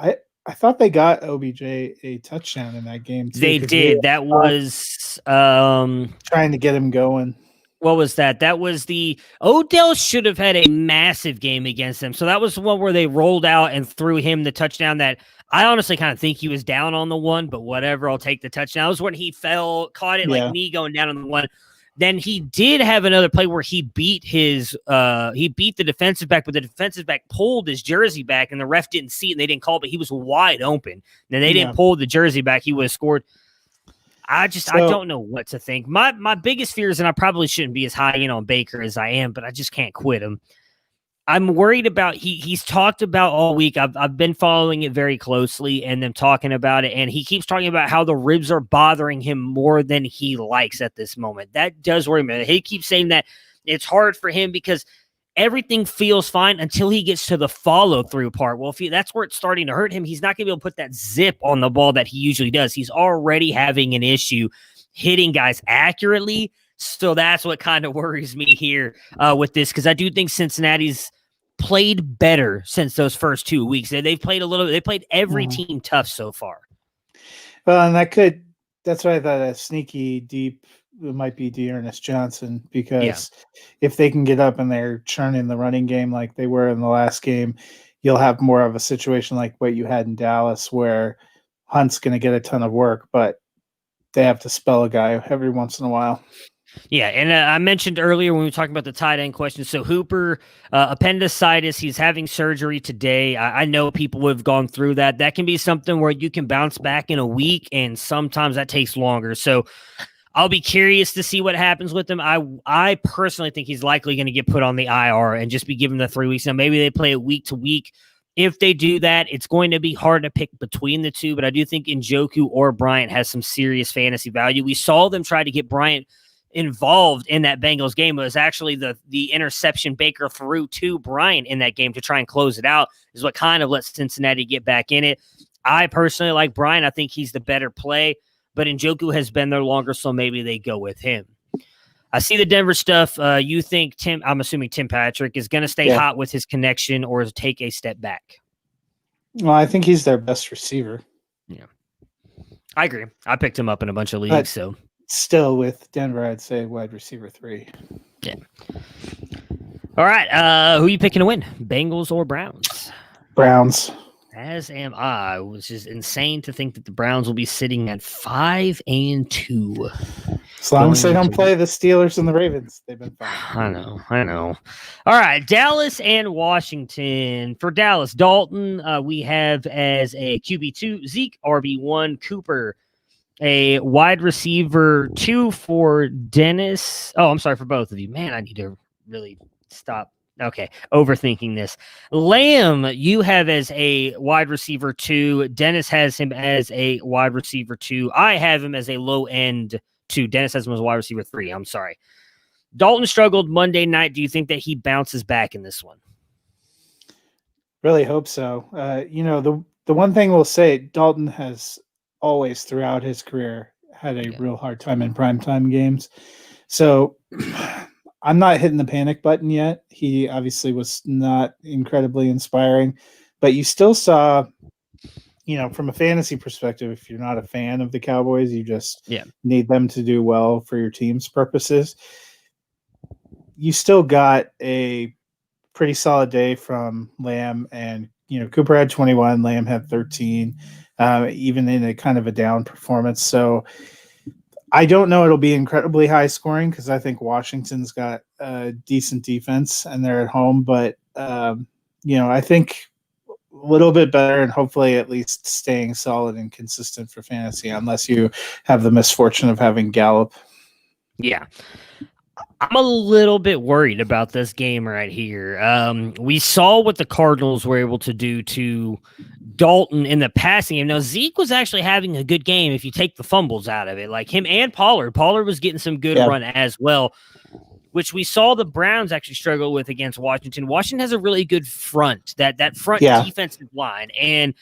I thought they got OBJ a touchdown in that game, too. They did. That was trying to get him going. What was that? That was the Odell should have had a massive game against them. So that was the one where they rolled out and threw him the touchdown that I honestly kind of think he was down on the one, but whatever. I'll take the touchdown. That was when he fell, caught it like knee going down on the one. Then he did have another play where he beat the defensive back, but the defensive back pulled his jersey back, and the ref didn't see it, and they didn't call, but he was wide open. Then they didn't pull the jersey back, he would have scored. I don't know what to think. My biggest fear is, and I probably shouldn't be as high in on Baker as I am, but I just can't quit him. I'm worried about he's talked about all week. I've been following it very closely and them talking about it, and he keeps talking about how the ribs are bothering him more than he likes at this moment. That does worry me. He keeps saying that it's hard for him because everything feels fine until he gets to the follow-through part. Well, that's where it's starting to hurt him. He's not going to be able to put that zip on the ball that he usually does. He's already having an issue hitting guys accurately. So that's what kind of worries me here with this, because I do think Cincinnati's played better since those first 2 weeks. They've played they played every team tough so far. Well, and that's why I thought a sneaky deep might be Dearness Johnson, because if they can get up and they're churning the running game like they were in the last game, you'll have more of a situation like what you had in Dallas where Hunt's going to get a ton of work, but they have to spell a guy every once in a while. Yeah, and I mentioned earlier when we were talking about the tight end question, so Hooper, appendicitis, he's having surgery today. I know people have gone through that. That can be something where you can bounce back in a week, and sometimes that takes longer. So I'll be curious to see what happens with him. I personally think he's likely going to get put on the IR and just be given the 3 weeks. Now, maybe they play it week to week. If they do that, it's going to be hard to pick between the two, but I do think Njoku or Bryant has some serious fantasy value. We saw them try to get Bryant involved in that Bengals game. It was actually the interception Baker threw to Bryant in that game to try and close it out is what kind of let Cincinnati get back in it. I personally like Bryant. I think he's the better play, but Njoku has been there longer, so maybe they go with him. I see the Denver stuff. You think I'm assuming Tim Patrick is going to stay hot with his connection or take a step back? Well, I think he's their best receiver. Yeah, I agree. I picked him up in a bunch of leagues, so still with Denver, I'd say wide receiver 3. Yeah. All right. Who are you picking to win? Bengals or Browns? Browns. As am I, which is insane to think that the Browns will be sitting at 5-2. As long as they don't play the Steelers and the Ravens, they've been fine. I know. All right, Dallas and Washington. For Dallas, Dalton, we have as a QB2, Zeke, RB1, Cooper, a wide receiver 2 for Dennis. Oh, I'm sorry for both of you. Man, I need to really stop. Okay, overthinking this. Lamb, you have as a wide receiver 2. Dennis has him as a wide receiver 2. I have him as a low end 2. Dennis has him as a wide receiver 3. I'm sorry. Dalton struggled Monday night. Do you think that he bounces back in this one? Really hope so. The one thing we'll say, Dalton has always throughout his career had a real hard time in primetime games. So I'm not hitting the panic button yet. He obviously was not incredibly inspiring, but you still saw, from a fantasy perspective, if you're not a fan of the Cowboys, you just need them to do well for your team's purposes. You still got a pretty solid day from Lamb, and, Cooper had 21, Lamb had 13, even in a kind of a down performance. So I don't know it'll be incredibly high scoring because I think Washington's got a decent defense and they're at home. But, I think a little bit better and hopefully at least staying solid and consistent for fantasy unless you have the misfortune of having Gallup. Yeah. I'm a little bit worried about this game right here. We saw what the Cardinals were able to do to Dalton in the passing game. Now, Zeke was actually having a good game if you take the fumbles out of it, like him and Pollard. Pollard was getting some good run as well, which we saw the Browns actually struggle with against Washington. Washington has a really good front, that front defensive line, and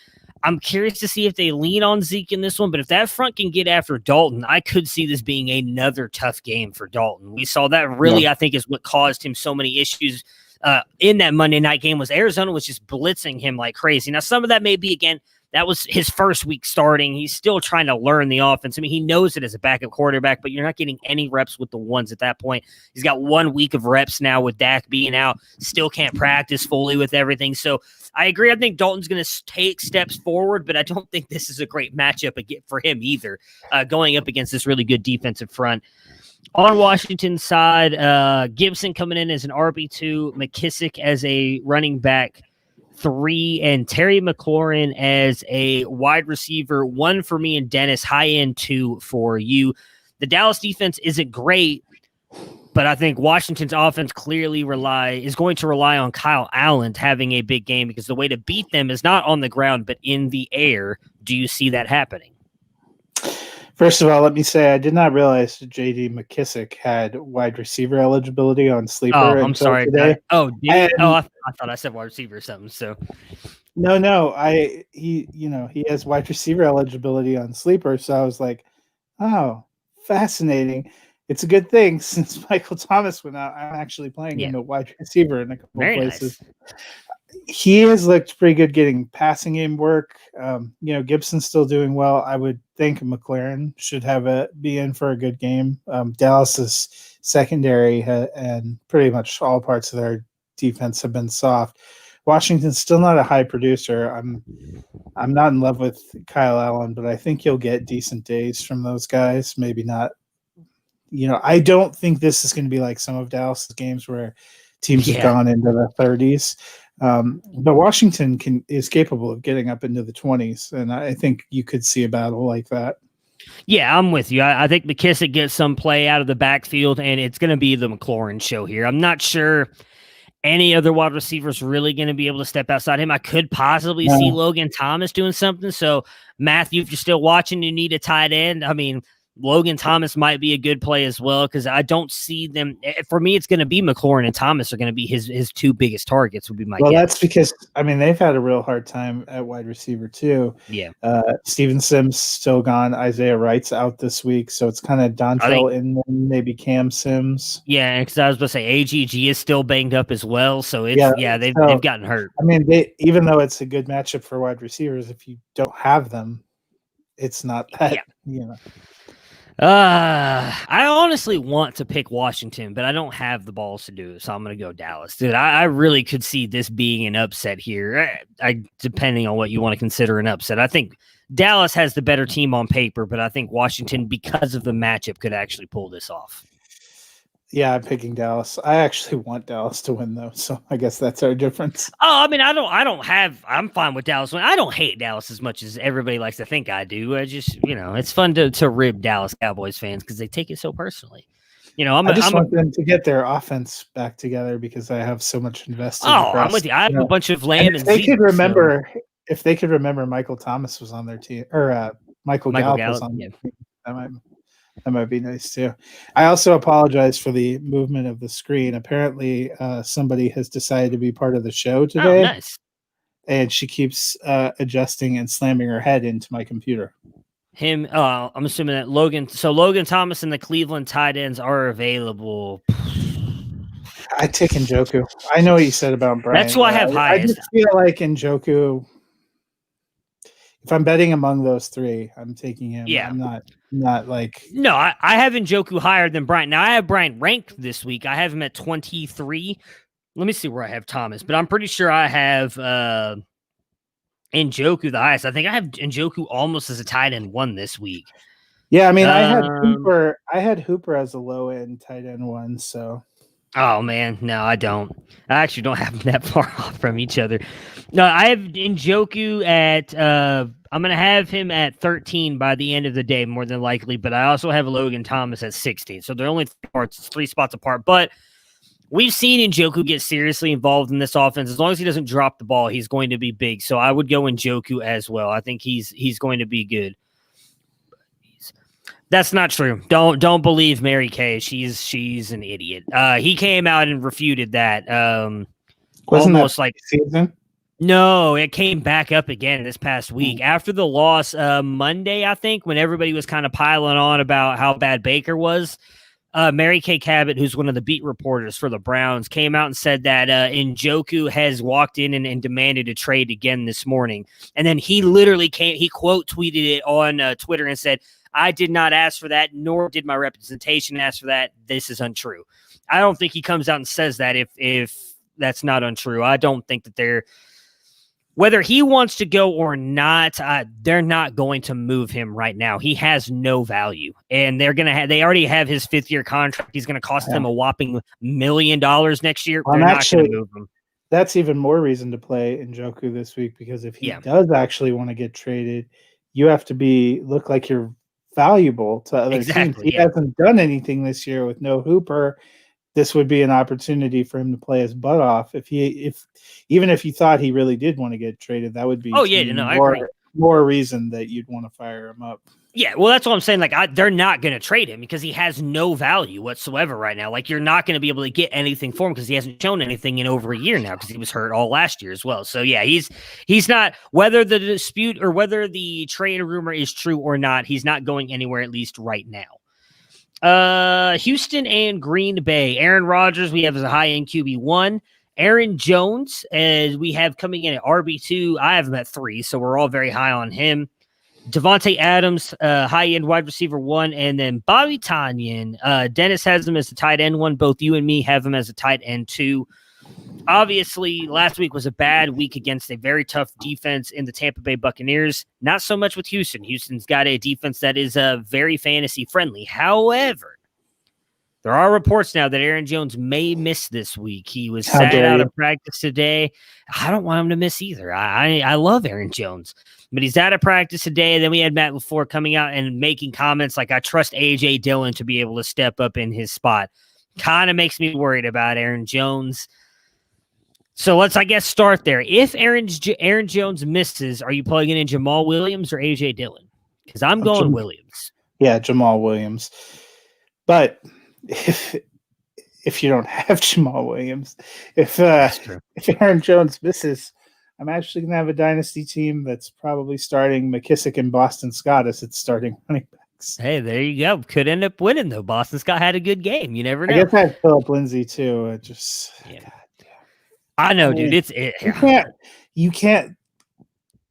I'm curious to see if they lean on Zeke in this one, but if that front can get after Dalton, I could see this being another tough game for Dalton. We saw that really, I think, is what caused him so many issues in that Monday night game was Arizona was just blitzing him like crazy. Now, some of that may be, again, that was his first week starting. He's still trying to learn the offense. I mean, he knows it as a backup quarterback, but you're not getting any reps with the ones at that point. He's got 1 week of reps now with Dak being out, still can't practice fully with everything. So I agree. I think Dalton's going to take steps forward, but I don't think this is a great matchup for him either, going up against this really good defensive front. On Washington's side, Gibson coming in as an RB2, McKissick as a running back 3, and Terry McLaurin as a wide receiver 1 for me, and Dennis high end 2 for you. The Dallas defense isn't great, but I think Washington's offense clearly is going to rely on Kyle Allen having a big game, because the way to beat them is not on the ground but in the air. Do you see that happening? First of all, let me say I did not realize that J.D. McKissick had wide receiver eligibility on Sleeper. Oh, I'm sorry. Today. I thought I said wide receiver or something. So no, he has wide receiver eligibility on Sleeper. So I was like, oh, fascinating. It's a good thing since Michael Thomas went out. I'm actually playing him at wide receiver in a couple of places. Nice. He has looked pretty good getting passing game work. Gibson's still doing well. I would think McLaren should be in for a good game. Dallas's secondary and pretty much all parts of their defense have been soft. Washington's still not a high producer. I'm not in love with Kyle Allen, but I think you'll get decent days from those guys. Maybe not. I don't think this is going to be like some of Dallas's games where teams have gone into the 30s. But Washington is capable of getting up into the 20s, and I think you could see a battle like that. Yeah, I'm with you. I think McKissick gets some play out of the backfield, and it's going to be the McLaurin show here. I'm not sure any other wide receivers really going to be able to step outside him. I could possibly see Logan Thomas doing something. So, Matthew, if you're still watching, you need a tight end. I mean, Logan Thomas might be a good play as well, because I don't see them. For me, it's going to be McLaurin and Thomas are going to be his 2 biggest targets, would be my guess. That's because, they've had a real hard time at wide receiver too. Yeah. Steven Sims still gone. Isaiah Wright's out this week. So it's kind of Dontrell and maybe Cam Sims. Yeah, because I was about to say AGG is still banged up as well. So they've gotten hurt. Even though it's a good matchup for wide receivers, if you don't have them, it's not that, I honestly want to pick Washington, but I don't have the balls to do it, so I'm going to go Dallas. Dude, I really could see this being an upset here, depending on what you want to consider an upset. I think Dallas has the better team on paper, but I think Washington, because of the matchup, could actually pull this off. Yeah, I'm picking Dallas. I actually want Dallas to win, though, so I guess that's our difference. Oh, I'm fine with Dallas winning. I don't hate Dallas as much as everybody likes to think I do. I just, it's fun to rib Dallas Cowboys fans because they take it so personally. I just want them to get their offense back together because I have so much invested. Oh, I'm with you. I have a bunch of Lamb and Zeke. If they could remember Michael Thomas was on their team, or Michael Gallup was on their team, that might be nice too. I also apologize for the movement of the screen. Apparently, somebody has decided to be part of the show today. Oh, nice. And she keeps adjusting and slamming her head into my computer. I'm assuming that Logan Thomas and the Cleveland tight ends are available. I take Njoku. I know what you said about Brian. That's who I have highest. I just feel like Njoku. If I'm betting among those 3, I'm taking him. Yeah. I'm not like. No, I have Njoku higher than Bryant. Now, I have Bryant ranked this week. I have him at 23. Let me see where I have Thomas, but I'm pretty sure I have Njoku the highest. I think I have Njoku almost as a tight end 1 this week. Yeah, I had Hooper as a low end tight end 1, so. Oh, man. No, I don't. I actually don't have them that far off from each other. No, I have Njoku at I'm going to have him at 13 by the end of the day, more than likely, but I also have Logan Thomas at 16. So they're only 3 spots apart. But we've seen Njoku get seriously involved in this offense. As long as he doesn't drop the ball, he's going to be big. So I would go Njoku as well. I think he's going to be good. That's not true. Don't believe Mary Kay. She's an idiot. He came out and refuted that. Wasn't almost that like season? No, it came back up again this past week after the loss Monday. I think when everybody was kind of piling on about how bad Baker was. Mary Kay Cabot, who's one of the beat reporters for the Browns, came out and said that Njoku has walked in and demanded a trade again this morning. And then he literally he quote tweeted it on Twitter and said, "I did not ask for that, nor did my representation ask for that. This is untrue." I don't think he comes out and says that if that's not untrue. I don't think that Whether he wants to go or not, they're not going to move him right now. He has no value, and they already have his 5th-year contract. He's going to cost them a whopping $1 million next year. They're not going to move him. That's even more reason to play Njoku this week, because if he does actually want to get traded, you have to look like you're valuable to other teams. He hasn't done anything this year with no Hooper. This would be an opportunity for him to play his butt off. Even if you thought he really did want to get traded, that would be I agree. More reason that you'd want to fire him up. Yeah, well, that's what I'm saying. Like, they're not going to trade him because he has no value whatsoever right now. Like, you're not going to be able to get anything for him because he hasn't shown anything in over a year now because he was hurt all last year as well. So, yeah, he's not, whether the dispute or whether the trade rumor is true or not, he's not going anywhere, at least right now. Houston and Green Bay. Aaron Rodgers, we have as a high-end QB1. Aaron Jones, as we have coming in at RB2. I have him at 3, so we're all very high on him. Devontae Adams, high-end wide receiver 1, and then Bobby Tonyan. Dennis has him as a tight end 1. Both you and me have him as a tight end 2. Obviously, last week was a bad week against a very tough defense in the Tampa Bay Buccaneers. Not so much with Houston. Houston's got a defense that is very fantasy-friendly. However, there are reports now that Aaron Jones may miss this week. He was sat out of practice today. I don't want him to miss either. I love Aaron Jones, but he's out of practice today. And then we had Matt LaFleur coming out and making comments like, I trust A.J. Dillon to be able to step up in his spot. Kind of makes me worried about Aaron Jones. So let's, I guess, start there. If Aaron Jones misses, are you plugging in Jamal Williams or A.J. Dillon? Because I'm going Williams. Yeah, Jamal Williams. But if you don't have Jamal Williams, if Aaron Jones misses, I'm actually going to have a dynasty team that's probably starting McKissick and Boston Scott as its starting running backs. Hey, there you go. Could end up winning, though. Boston Scott had a good game. You never know. I guess I have Philip Lindsay, too. I know, dude. You can't.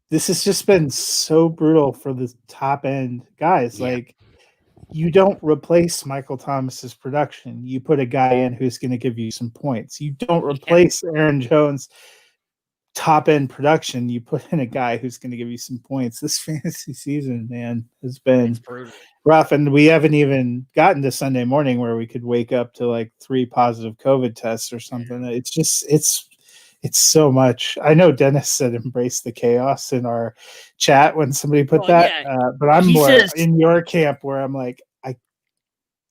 This has just been so brutal for the top end guys. Yeah. Like, you don't replace Michael Thomas's production. You put a guy in who's going to give you some points. You don't replace Aaron Jones' top end production. You put in a guy who's going to give you some points. This fantasy season, man, has been rough. And we haven't even gotten to Sunday morning where we could wake up to like 3 positive COVID tests or something. It's just, it's so much. I know Dennis said embrace the chaos in our chat when somebody put that, but I'm more in your camp where I'm like,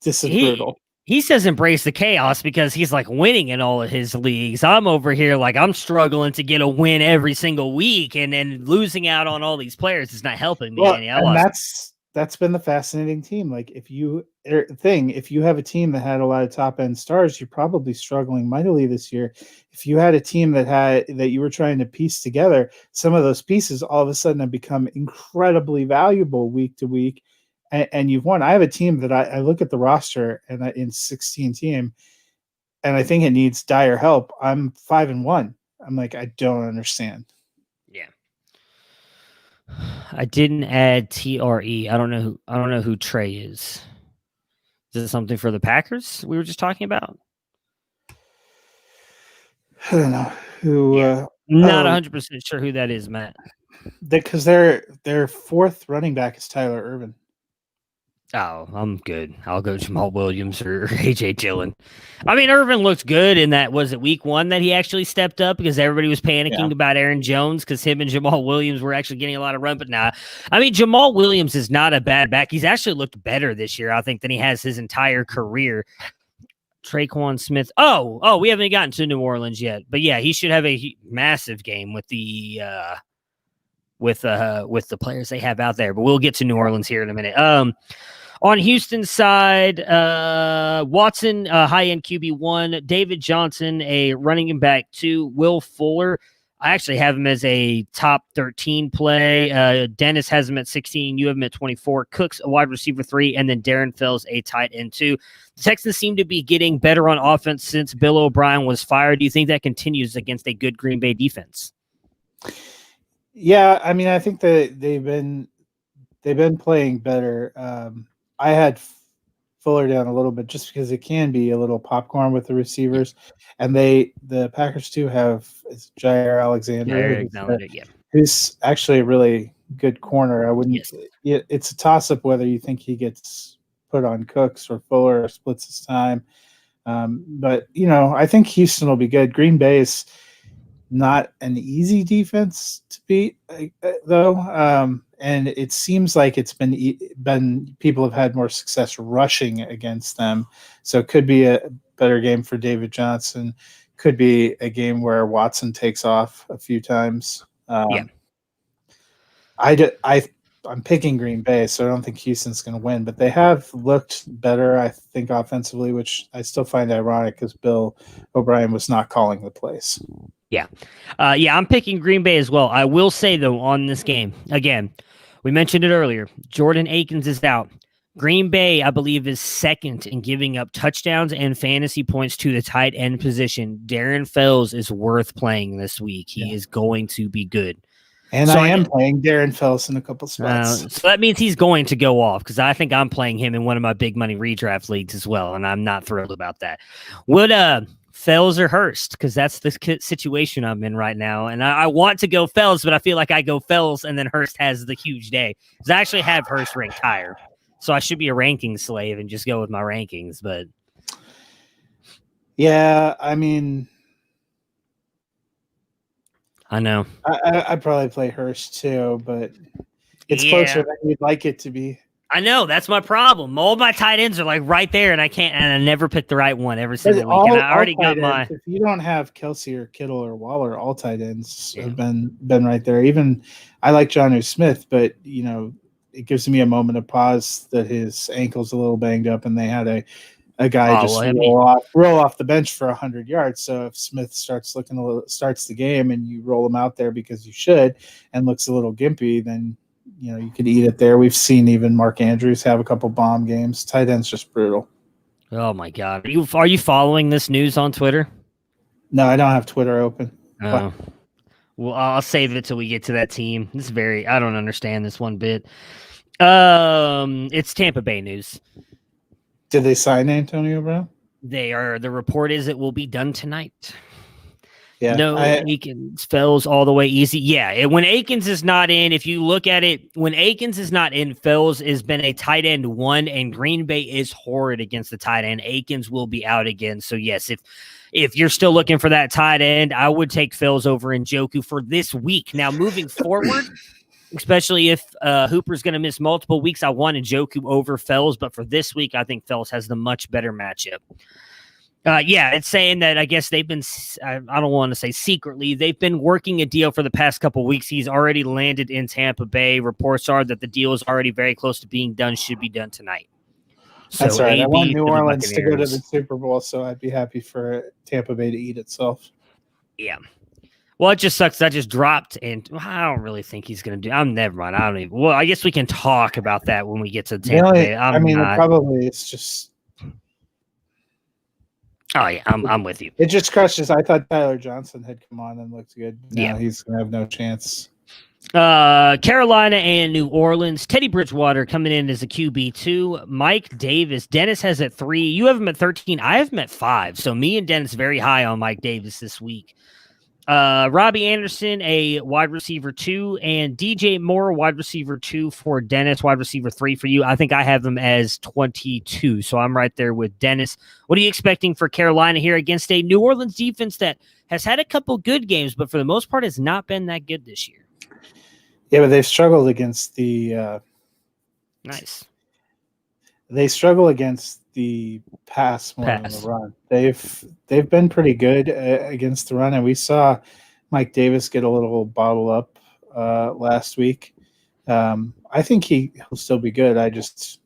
this is brutal. He says embrace the chaos because he's like winning in all of his leagues. I'm over here like I'm struggling to get a win every single week, and then losing out on all these players is not helping me. And that's been the fascinating team. Like if you have a team that had a lot of top end stars, you're probably struggling mightily this year. If you had a team that you were trying to piece together, some of those pieces all of a sudden have become incredibly valuable week to week, and you've won. I have a team that I look at the roster and in 16 team, and I think it needs dire help. I'm 5-1. I'm like, I don't understand. Yeah. I didn't add TRE. I don't know who Trey is. Is it something for the Packers we were just talking about? I don't know who. Not 100% sure who that is, Matt. Because their fourth running back is Tyler Ervin. Oh, I'm good. I'll go Jamal Williams or A.J. Dillon. I mean, Irvin looked good in that, was it week 1 that he actually stepped up because everybody was panicking about Aaron Jones because him and Jamal Williams were actually getting a lot of run. But nah, I mean, Jamal Williams is not a bad back. He's actually looked better this year, I think, than he has his entire career. Traquan Smith. Oh, we haven't gotten to New Orleans yet. But yeah, he should have a massive game with the players they have out there. But we'll get to New Orleans here in a minute. On Houston's side, Watson, high-end QB1, David Johnson, a running back 2, Will Fuller. I actually have him as a top 13 play. Dennis has him at 16. You have him at 24. Cooks, a wide receiver 3, and then Darren Fells, a tight end 2. The Texans seem to be getting better on offense since Bill O'Brien was fired. Do you think that continues against a good Green Bay defense? Yeah, I mean, I think that they've been playing better. I had Fuller down a little bit just because it can be a little popcorn with the receivers. And the Packers too have Jair Alexander, Yeah. who's actually a really good corner. I wouldn't. Yes. It's a toss up whether you think he gets put on Cooks or Fuller or splits his time. But I think Houston will be good. Green Bay is not an easy defense to beat, though. And it seems like it's been people have had more success rushing against them. So it could be a better game for David Johnson. Could be a game where Watson takes off a few times. I'm picking Green Bay, so I don't think Houston's going to win. But they have looked better, I think, offensively, which I still find ironic because Bill O'Brien was not calling the plays. Yeah. I'm picking Green Bay as well. I will say, though, on this game, again, we mentioned it earlier, Jordan Akins is out. Green Bay, I believe, is second in giving up touchdowns and fantasy points to the tight end position. Darren Fells is worth playing this week. He is going to be good. And so I am playing Darren Fells in a couple spots. So that means he's going to go off because I think I'm playing him in one of my big money redraft leagues as well, and I'm not thrilled about that. Would Fells or Hurst? Because that's the situation I'm in right now, and I want to go Fells, but I feel like I go Fells, and then Hurst has the huge day. Because I actually have Hurst ranked higher, so I should be a ranking slave and just go with my rankings. But yeah, I mean, I know. I'd probably play Hurst too, but it's closer than you'd like it to be. I know, that's my problem. All my tight ends are like right there, and I never pick the right one every single week. And I already got my. If you don't have Kelsey or Kittle or Waller, all tight ends have been right there. Even I like Jonnu Smith, but it gives me a moment of pause that his ankle's a little banged up, and they had a guy roll off the bench for 100 yards. So if Smith starts the game and you roll him out there because you should and looks a little gimpy, then you could eat it there. We've seen even Mark Andrews have a couple bomb games. Tight end's just brutal. Oh my God. Are you following this news on Twitter? No, I don't have Twitter open. Oh. Well, I'll save it till we get to that team. I don't understand this one bit. It's Tampa Bay news. Did they sign Antonio Brown? They are. The report is it will be done tonight. Yeah. No, Akins Fells all the way easy. Yeah. When Akins is not in, if you look at it, when Akins is not in, Fells has been a tight end one, and Green Bay is horrid against the tight end. Akins will be out again. So yes, if you're still looking for that tight end, I would take Fells over Njoku for this week. Now moving forward, especially if Hooper's going to miss multiple weeks, I want Njoku over Fells, but for this week, I think Fells has the much better matchup. It's saying that I guess they've been, I don't want to say secretly, they've been working a deal for the past couple of weeks. He's already landed in Tampa Bay. Reports are that the deal is already very close to being done, should be done tonight. So that's right. I want New Orleans to go to the Super Bowl, so I'd be happy for Tampa Bay to eat itself. Yeah. Well, it just sucks. I just dropped, and I don't really think he's going to do. Never mind. I don't even. Well, I guess we can talk about that when we get to Tampa Bay. Probably it's just. Oh yeah, I'm with you. It just crushes. I thought Tyler Johnson had come on and looked good. No, he's going to have no chance. Carolina and New Orleans. Teddy Bridgewater coming in as a QB2. Mike Davis. Dennis has at 3. You have him at 13. I have him at 5. So me and Dennis very high on Mike Davis this week. Robbie Anderson, a wide receiver 2, and DJ Moore, wide receiver 2 for Dennis, wide receiver 3 for you. I think I have them as 22, so I'm right there with Dennis. What are you expecting for Carolina here against a New Orleans defense that has had a couple good games, but for the most part has not been that good this year? Yeah, but they've struggled against the nice. They struggle against the pass more than the run. They've been pretty good against the run, and we saw Mike Davis get a little bottle up last week. I think he'll still be good. I just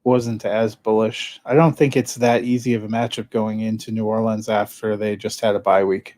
wasn't as bullish. I don't think it's that easy of a matchup going into New Orleans after they just had a bye week.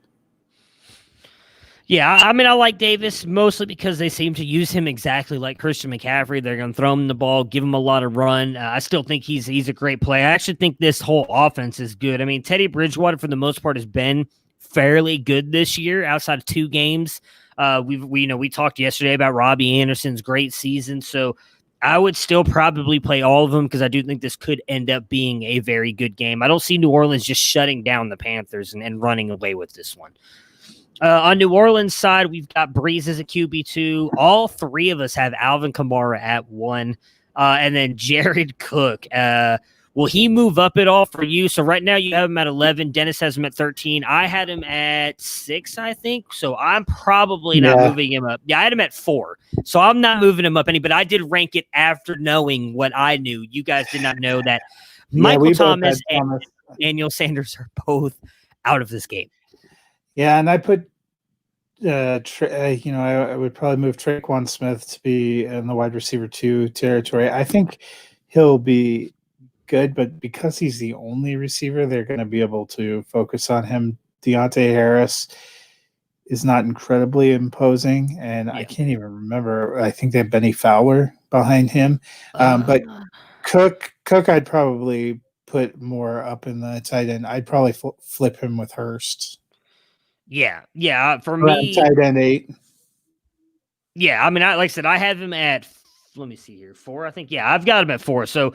Yeah, I mean, I like Davis mostly because they seem to use him exactly like Christian McCaffrey. They're going to throw him the ball, give him a lot of run. I still think he's a great player. I actually think this whole offense is good. I mean, Teddy Bridgewater, for the most part, has been fairly good this year outside of 2 games. We talked yesterday about Robbie Anderson's great season. So I would still probably play all of them because I do think this could end up being a very good game. I don't see New Orleans just shutting down the Panthers and running away with this one. On New Orleans side, we've got Breeze as a QB2. All three of us have Alvin Kamara at 1. And then Jared Cook. Will he move up at all for you? So right now you have him at 11. Dennis has him at 13. I had him at 6, I think. So I'm probably not moving him up. Yeah, I had him at 4. So I'm not moving him up any, but I did rank it after knowing what I knew. You guys did not know that Michael Thomas and Daniel Sanders are both out of this game. Yeah, and I put, I would probably move Traquan Smith to be in the wide receiver 2 territory. I think he'll be good, but because he's the only receiver, they're going to be able to focus on him. Deontay Harris is not incredibly imposing, and I can't even remember. I think they have Benny Fowler behind him. But Cook, I'd probably put more up in the tight end. I'd probably flip him with Hurst. Yeah. For me, tight end 8. Yeah, I mean, like I said, I have him at. Let me see here, 4. I think. Yeah, I've got him at 4. So,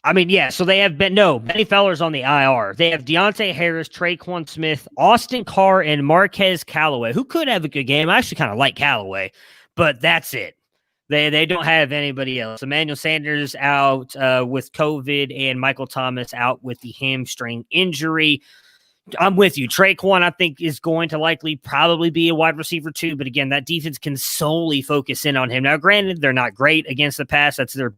I mean, yeah. So they have Benny Fowler's on the IR. They have Deontay Harris, Traquan Smith, Austin Carr, and Marquez Callaway, who could have a good game. I actually kind of like Callaway, but that's it. They don't have anybody else. Emmanuel Sanders out with COVID, and Michael Thomas out with the hamstring injury. I'm with you. Traquan, I think, is going to likely probably be a wide receiver 2. But again, that defense can solely focus in on him. Now, granted, they're not great against the pass. That's their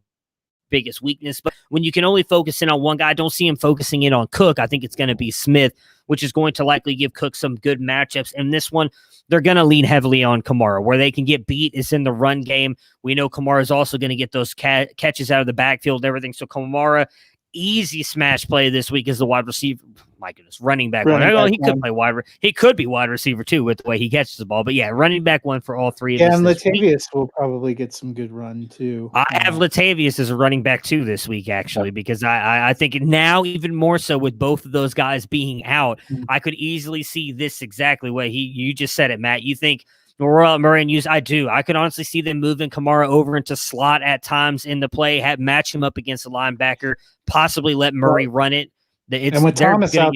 biggest weakness. But when you can only focus in on one guy, I don't see him focusing in on Cook. I think it's going to be Smith, which is going to likely give Cook some good matchups. And this one, they're going to lean heavily on Kamara. Where they can get beat is in the run game. We know Kamara is also going to get those catches out of the backfield and everything. So Kamara, easy smash play this week is the wide receiver. My goodness, running back one. He could play He could be wide receiver 2 with the way he catches the ball. But yeah, running back 1 for all 3 of us. Yeah, and Latavius will probably get some good run too. I have Latavius as a running back 2 this week, actually, because I think now even more so with both of those guys being out, I could easily see this exactly way. You just said it, Matt. You think Murray and use? I do. I could honestly see them moving Kamara over into slot at times in the play, match him up against a linebacker, possibly let Murray run it. And with Thomas out,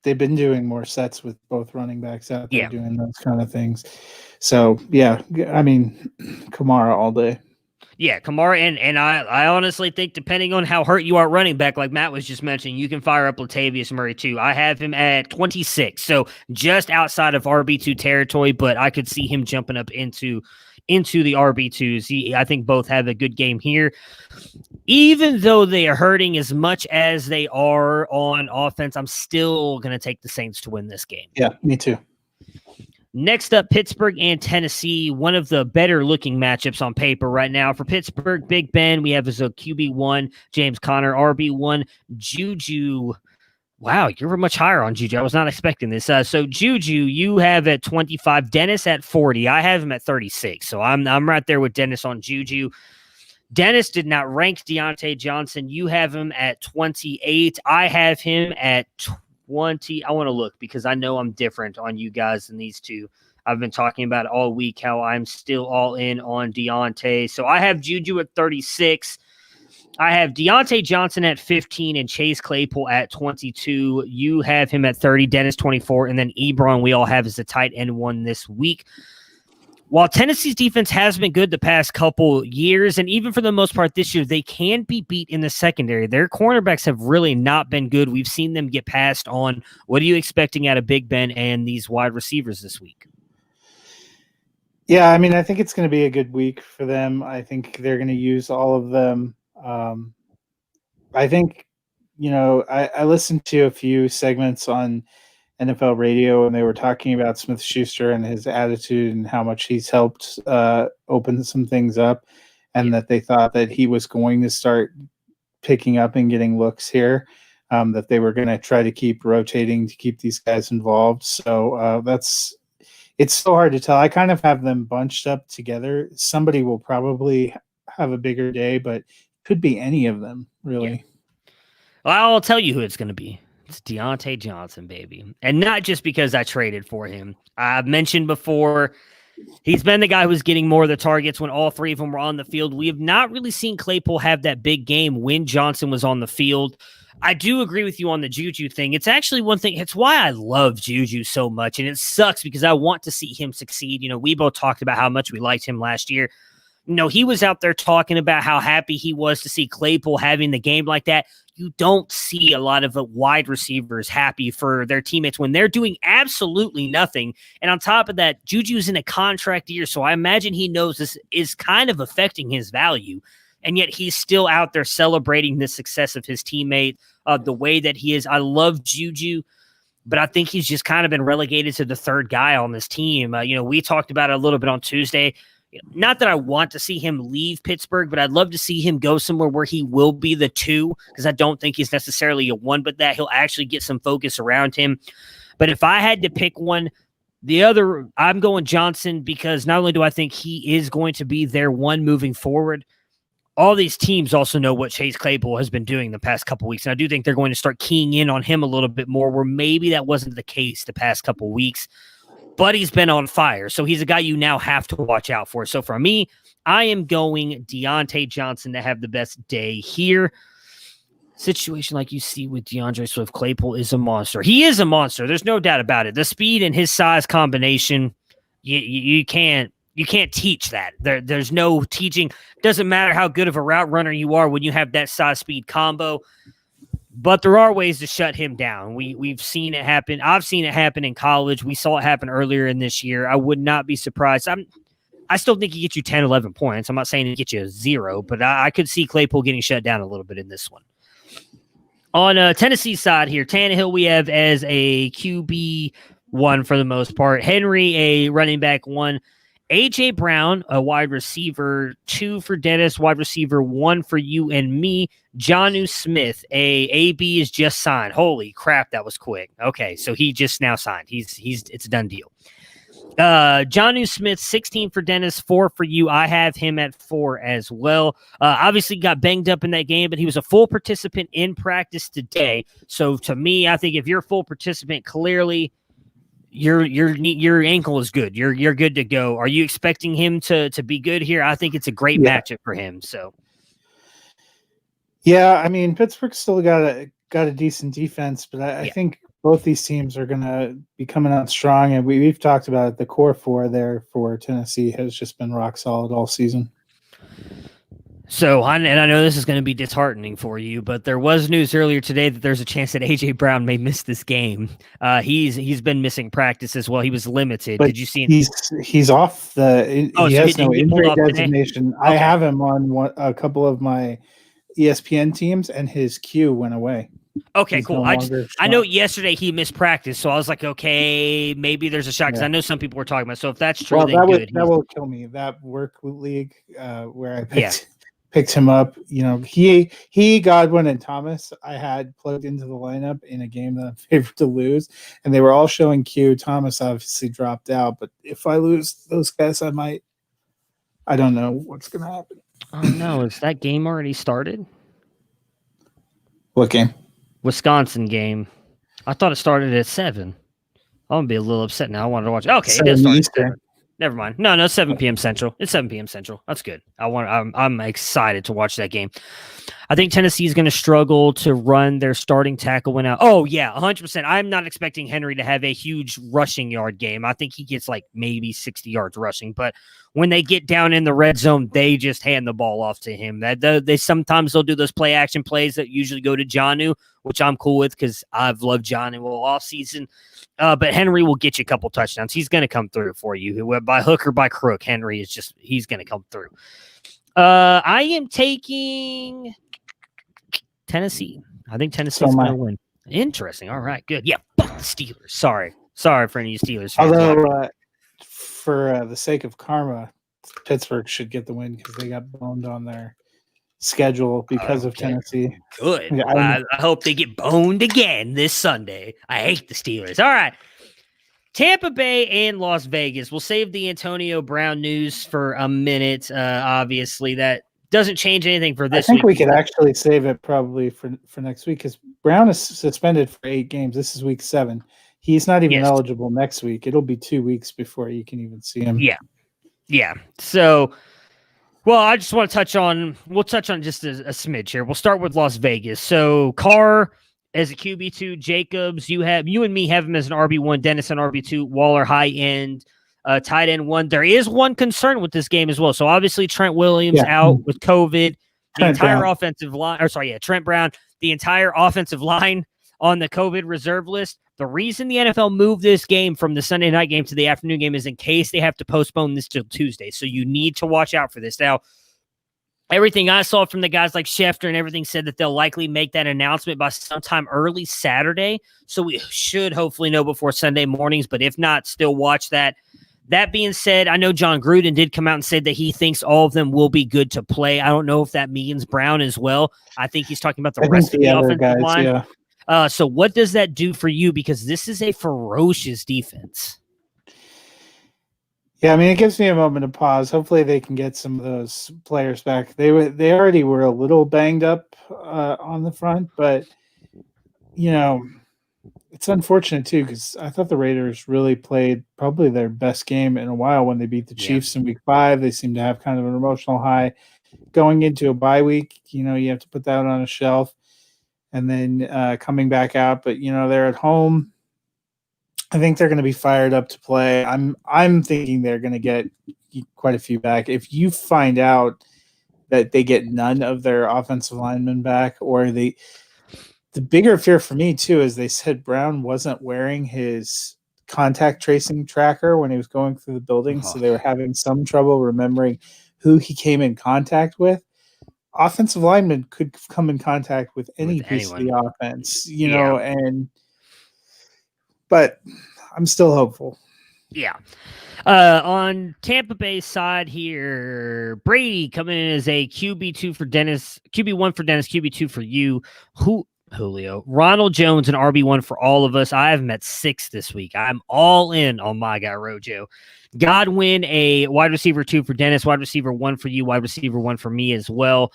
they've been doing more sets with both running backs out there doing those kind of things. So, yeah, I mean, Kamara all day. Yeah, Kamara, and I honestly think depending on how hurt you are running back, like Matt was just mentioning, you can fire up Latavius Murray too. I have him at 26, so just outside of RB2 territory, but I could see him jumping up into the RB2s. I think both have a good game here. Even though they are hurting as much as they are on offense, I'm still going to take the Saints to win this game. Yeah, me too. Next up, Pittsburgh and Tennessee, one of the better-looking matchups on paper right now. For Pittsburgh, Big Ben, we have as a QB1, James Conner, RB1, Juju. Wow, you're much higher on Juju. I was not expecting this. So Juju, you have at 25, Dennis at 40. I have him at 36. So I'm right there with Dennis on Juju. Dennis did not rank Deontay Johnson. You have him at 28. I have him at 20. I want to look because I know I'm different on you guys than these two. I've been talking about it all week, how I'm still all in on Deontay. So I have Juju at 36. I have Deontay Johnson at 15 and Chase Claypool at 22. You have him at 30, Dennis 24, and then Ebron we all have as a tight end 1 this week. While Tennessee's defense has been good the past couple years, and even for the most part this year, they can be beat in the secondary. Their cornerbacks have really not been good. We've seen them get passed on. What are you expecting out of Big Ben and these wide receivers this week? Yeah, I mean, I think it's going to be a good week for them. I think they're going to use all of them. I think, I listened to a few segments on NFL radio, and they were talking about Smith-Schuster and his attitude and how much he's helped open some things up, and that they thought that he was going to start picking up and getting looks here, that they were going to try to keep rotating to keep these guys involved. So it's so hard to tell. I kind of have them bunched up together. Somebody will probably have a bigger day, but could be any of them, really. Yeah. Well, I'll tell you who it's going to be. It's Deontay Johnson, baby. And not just because I traded for him. I've mentioned before, He's been the guy who's getting more of the targets when all three of them were on the field. We have not really seen Claypool have that big game when Johnson was on the field. I do agree with you on the Juju thing. It's actually one thing. It's why I love Juju so much, and it sucks because I want to see him succeed. We both talked about how much we liked him last year. He was out there talking about how happy he was to see Claypool having the game like that. You don't see a lot of wide receivers happy for their teammates when they're doing absolutely nothing. And on top of that, Juju's in a contract year, so I imagine he knows this is kind of affecting his value. And yet he's still out there celebrating the success of his teammate, the way that he is. I love Juju, but I think he's just kind of been relegated to the third guy on this team. We talked about it a little bit on Tuesday. Not that I want to see him leave Pittsburgh, but I'd love to see him go somewhere where he will be the 2, because I don't think he's necessarily a 1, but that he'll actually get some focus around him. But if I had to pick one, I'm going Johnson, because not only do I think he is going to be their 1 moving forward, all these teams also know what Chase Claypool has been doing the past couple weeks. And I do think they're going to start keying in on him a little bit more, where maybe that wasn't the case the past couple weeks. But he's been on fire, so he's a guy you now have to watch out for. So for me, I am going Deontay Johnson to have the best day here. Situation like you see with DeAndre Swift, Claypool is a monster. He is a monster. There's no doubt about it. The speed and his size combination, you can't teach that. There's no teaching. Doesn't matter how good of a route runner you are when you have that size speed combo. But there are ways to shut him down. We've seen it happen. I've seen it happen in college. We saw it happen earlier in this year. I would not be surprised. I still think he gets you 10, 11 points. I'm not saying he gets you 0, but I could see Claypool getting shut down a little bit in this one. On Tennessee side here, Tannehill we have as a QB 1 for the most part. Henry, a running back 1. A.J. Brown, a wide receiver 2 for Dennis, wide receiver 1 for you and me. Jonnu Smith, AB is just signed. Holy crap, that was quick. Okay, so he just now signed. It's a done deal. Jonnu Smith, 16 for Dennis, 4 for you. I have him at 4 as well. Obviously got banged up in that game, but he was a full participant in practice today. So to me, I think if you're a full participant, clearly your ankle is good. You're good to go. Are you expecting him to be good here? I think it's a great matchup for him. So, yeah, I mean, Pittsburgh's still got a decent defense, but I think both these teams are going to be coming out strong. And we've talked about it. The core 4 there for Tennessee has just been rock solid all season. So, and I know this is going to be disheartening for you, but there was news earlier today that there's a chance that A.J. Brown may miss this game. He's been missing practice as well. He was limited. But did you see? He's off the. He has no injury designation. Okay. I have him on a couple of my ESPN teams, and his Q went away. Okay, He's cool. no I know yesterday he missed practice, so I was like, okay, maybe there's a shot, because I know some people were talking about. So if that's true, then that will kill me. That work league where I picked him up. He, Godwin, and Thomas I had plugged into the lineup in a game that I'm favored to lose, and they were all showing Q. Thomas obviously dropped out, but if I lose those guys, I don't know what's going to happen. Oh no, is that game already started? What game? Wisconsin game. I thought it started at 7. I'm going to be a little upset now. I wanted to watch it. Okay, it does start at 7. Never mind. No, 7 p.m. Central. It's 7 p.m. Central. That's good. I'm excited to watch that game. I think Tennessee is going to struggle to run their starting tackle when out. Oh, yeah, 100%. I'm not expecting Henry to have a huge rushing yard game. I think he gets like maybe 60 yards rushing. But when they get down in the red zone, they just hand the ball off to him. They'll do those play action plays that usually go to Jonnu, which I'm cool with because I've loved Jonnu all offseason. But Henry will get you a couple touchdowns. He's going to come through for you. By hook or by crook, Henry is he's going to come through. I am taking Tennessee. I think Tennessee's going to win. Interesting. All right, good. Yeah, fuck the Steelers. Sorry for any Steelers fans. Although, for the sake of karma, Pittsburgh should get the win because they got boned on their schedule because of Tennessee. Good. Yeah, I hope they get boned again this Sunday. I hate the Steelers. All right. Tampa Bay and Las Vegas. We'll save the Antonio Brown news for a minute. Obviously, that doesn't change anything for this week. I think we could actually save it probably for next week because Brown is suspended for 8 games. This is week 7. he's not even Yes. eligible next week. It'll be 2 weeks before you can even see him. Yeah. So, well, I just want to we'll touch on just a smidge here. We'll start with Las Vegas. So, Carr as a QB2, Jacobs, you and me have him as an RB1, Dennis an RB2, Waller high end, tight end 1. There is one concern with this game as well. So, obviously, Trent Williams out with COVID. The entire offensive line, Trent Brown, the entire offensive line on the COVID reserve list. The reason the NFL moved this game from the Sunday night game to the afternoon game is in case they have to postpone this till Tuesday. So you need to watch out for this. Now, everything I saw from the guys like Schefter and everything said that they'll likely make that announcement by sometime early Saturday. So we should hopefully know before Sunday mornings, but if not, still watch that. That being said, I know John Gruden did come out and said that he thinks all of them will be good to play. I don't know if that means Brown as well. I think he's talking about the rest of the offensive line. Yeah. So what does that do for you? Because this is a ferocious defense. Yeah, I mean, it gives me a moment of pause. Hopefully they can get some of those players back. They already were a little banged up on the front, but, it's unfortunate too because I thought the Raiders really played probably their best game in a while when they beat the Chiefs in week 5. They seem to have kind of an emotional high. Going into a bye week, you have to put that on a shelf. And then coming back out, but they're at home. I think they're going to be fired up to play. I'm thinking they're going to get quite a few back. If you find out that they get none of their offensive linemen back, or the bigger fear for me too is they said Brown wasn't wearing his contact tracing tracker when he was going through the building, so they were having some trouble remembering who he came in contact with. Offensive linemen could come in contact with any piece of the offense, but I'm still hopeful. Yeah. On Tampa Bay's side here, Brady coming in as a QB2 for Dennis, QB1 for Dennis, QB2 for you. Julio, Ronald Jones, and RB1 for all of us. I have him at 6 this week. I'm all in on my guy, Rojo. Godwin, a wide receiver 2 for Dennis, wide receiver 1 for you, wide receiver 1 for me as well.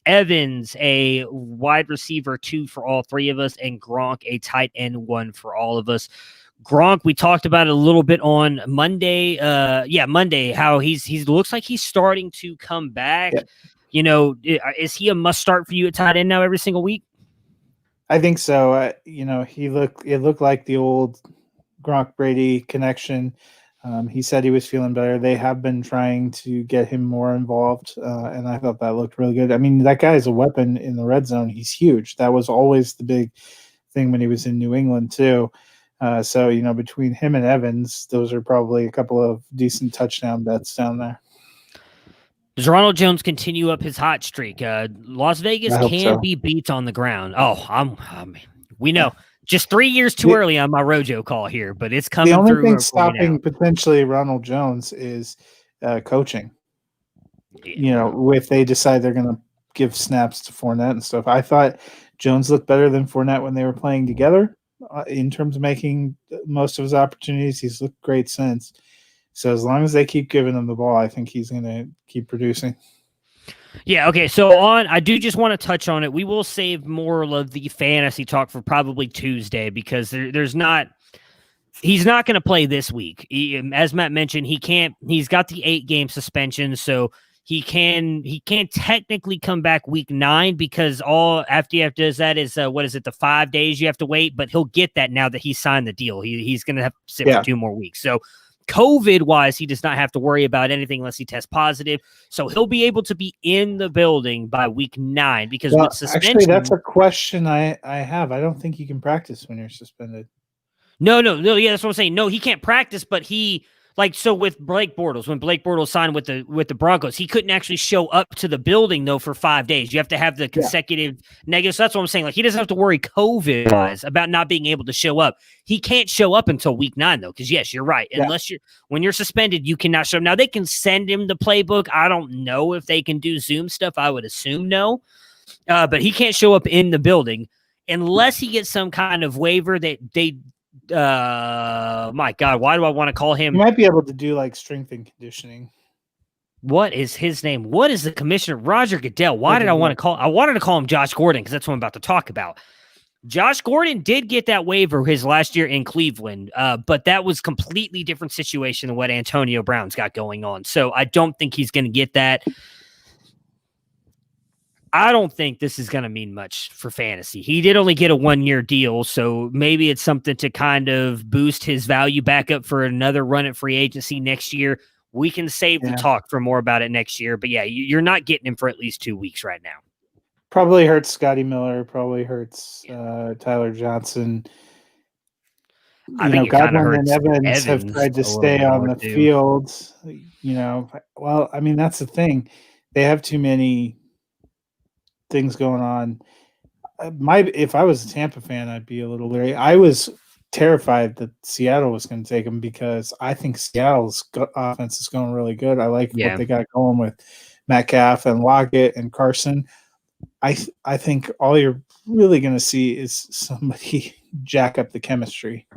Evans, a wide receiver 2 for all 3 of us, and Gronk, a tight end 1 for all of us. Gronk, we talked about it a little bit on Monday. Monday, how he looks like he's starting to come back. Yeah. Is he a must start for you at tight end now every single week? I think so. It looked like the old Gronk Brady connection. He said he was feeling better. They have been trying to get him more involved, and I thought that looked really good. I mean, that guy is a weapon in the red zone. He's huge. That was always the big thing when he was in New England too. So between him and Evans, those are probably a couple of decent touchdown bets down there. Does Ronald Jones continue up his hot streak? Las Vegas can be beat on the ground. We know. Just 3 years too early on my Rojo call here, but it's coming through. The only thing stopping potentially Ronald Jones is coaching. Yeah. If they decide they're going to give snaps to Fournette and stuff. I thought Jones looked better than Fournette when they were playing together in terms of making most of his opportunities. He's looked great since. So as long as they keep giving him the ball, I think he's going to keep producing. Yeah, okay, so I do just want to touch on it. We will save more of the fantasy talk for probably Tuesday because he's not going to play this week. As Matt mentioned, he's got the 8-game suspension, so he can't technically come back week 9 because all FDF does that is, the 5 days you have to wait, but he'll get that now that he signed the deal. He's going to have to sit for 2 more weeks. So COVID-wise, he does not have to worry about anything unless he tests positive. So he'll be able to be in the building by week 9 because with suspension. Actually, that's a question I have. I don't think you can practice when you're suspended. No. Yeah, that's what I'm saying. No, he can't practice, but with Blake Bortles, when Blake Bortles signed with the Broncos, he couldn't actually show up to the building though for 5 days. You have to have the consecutive negatives. So that's what I'm saying. He doesn't have to worry COVID-wise about not being able to show up. He can't show up until week 9 though, because yes, you're right. Unless when you're suspended, you cannot show up. Now they can send him the playbook. I don't know if they can do Zoom stuff. I would assume no, but he can't show up in the building unless he gets some kind of waiver that they. My God, why do I want to call him? You might be able to do strength and conditioning. What is his name? What is the commissioner? Roger Goodell. Why did I want to call? I wanted to call him Josh Gordon because that's what I'm about to talk about. Josh Gordon did get that waiver his last year in Cleveland, but that was completely different situation than what Antonio Brown's got going on. So I don't think he's going to get that. I don't think this is going to mean much for fantasy. He did only get a 1-year deal, so maybe it's something to kind of boost his value back up for another run at free agency next year. We can save the talk for more about it next year, but yeah, you're not getting him for at least 2 weeks right now. Probably hurts Scotty Miller. Probably hurts Tyler Johnson. I think Godwin and Evans have tried to stay on the field. Well, I mean, that's the thing. They have too many things going on. If I was a Tampa fan, I'd be a little leery. I was terrified that Seattle was going to take him because I think Seattle's offense is going really good. I like what they got going with Metcalf and Lockett and Carson. I think all you're really going to see is somebody jack up the chemistry.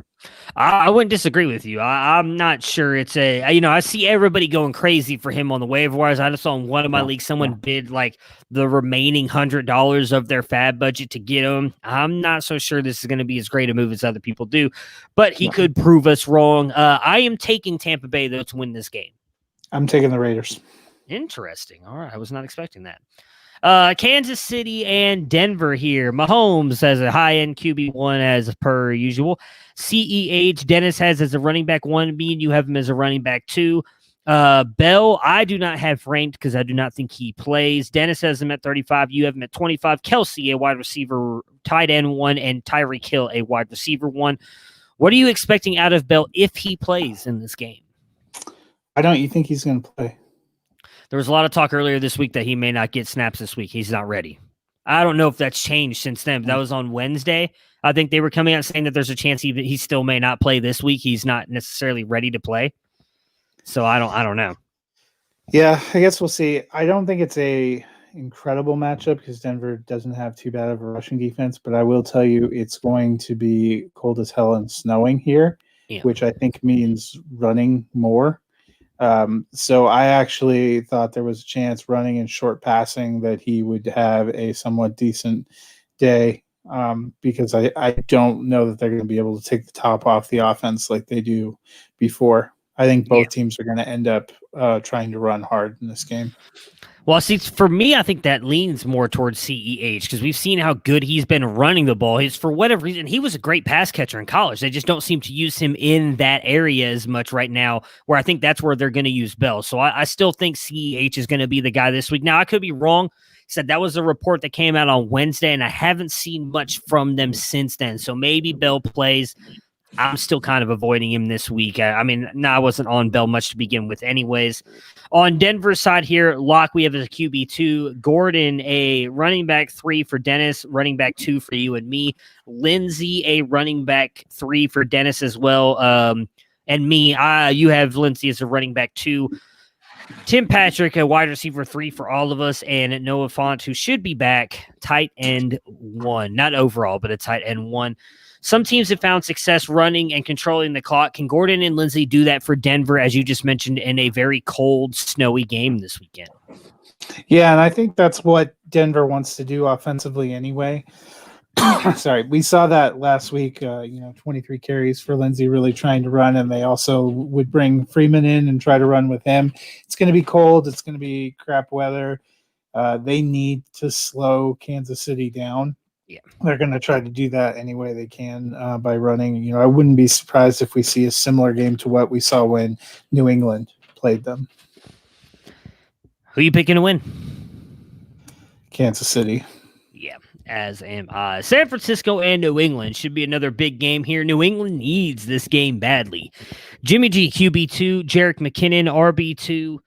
I wouldn't disagree with you. I'm not sure it's I see everybody going crazy for him on the waiver wires. I just saw in one of my leagues, someone bid like the remaining $100 of their fab budget to get him. I'm not so sure this is going to be as great a move as other people do, but he could prove us wrong. I am taking Tampa Bay, though, to win this game. I'm taking the Raiders. Interesting. All right. I was not expecting that. Kansas City and Denver here. Mahomes has a high-end QB1 as per usual. CEH, Dennis has as a running back 1B, and you have him as a running back 2. Bell, I do not have ranked because I do not think he plays. Dennis has him at 35. You have him at 25. Kelsey, a wide receiver, tight end 1, and Tyreek Hill, a wide receiver 1. What are you expecting out of Bell if he plays in this game? Why don't you think he's going to play? There was a lot of talk earlier this week that he may not get snaps this week. He's not ready. I don't know if that's changed since then. That was on Wednesday. I think they were coming out saying that there's a chance he still may not play this week. He's not necessarily ready to play. So I don't know. Yeah, I guess we'll see. I don't think it's a incredible matchup because Denver doesn't have too bad of a rushing defense, but I will tell you it's going to be cold as hell and snowing here, which I think means running more. So I actually thought there was a chance running and short passing that he would have a somewhat decent day because I don't know that they're going to be able to take the top off the offense like they do before. I think both teams are going to end up trying to run hard in this game. Well, see, for me, I think that leans more towards CEH because we've seen how good he's been running the ball. For whatever reason, he was a great pass catcher in college. They just don't seem to use him in that area as much right now, where I think that's where they're going to use Bell. So I still think CEH is going to be the guy this week. Now, I could be wrong. Said that was a report that came out on Wednesday, and I haven't seen much from them since then. So maybe Bell plays. I'm still kind of avoiding him this week. I wasn't on Bell much to begin with anyways. On Denver's side here, Locke, we have a QB2. Gordon, a running back 3 for Dennis, running back 2 for you and me. Lindsey, a running back 3 for Dennis as well. And me, you have Lindsey as a running back 2. Tim Patrick, a wide receiver 3 for all of us, and Noah Fant, who should be back, tight end 1. Not overall, but a tight end 1. Some teams have found success running and controlling the clock. Can Gordon and Lindsey do that for Denver, as you just mentioned, in a very cold, snowy game this weekend? Yeah, and I think that's what Denver wants to do offensively anyway. Sorry, we saw that last week, 23 carries for Lindsey really trying to run, and they also would bring Freeman in and try to run with him. It's going to be cold. It's going to be crap weather. They need to slow Kansas City down. Yeah, they're going to try to do that any way they can by running. I wouldn't be surprised if we see a similar game to what we saw when New England played them. Who are you picking to win? Kansas City. Yeah, as am I. San Francisco and New England should be another big game here. New England needs this game badly. Jimmy G, QB2, Jerick McKinnon, RB2.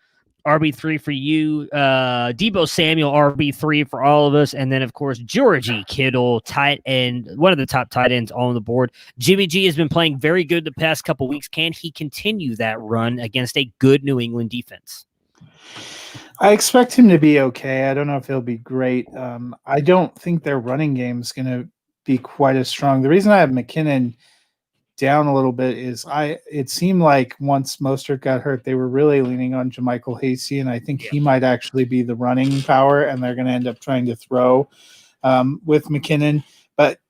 RB3 for you, Deebo Samuel, RB3 for all of us, and then, of course, Georgie Kittle, tight end, one of the top tight ends on the board. Jimmy G has been playing very good the past couple weeks. Can he continue that run against a good New England defense? I expect him to be okay. I don't know if he'll be great. I don't think their running game is going to be quite as strong. The reason I have McKinnon down a little bit is it seemed like once Mostert got hurt, they were really leaning on JaMychal Hasty, and I think he might actually be the running power, and they're going to end up trying to throw with McKinnon. But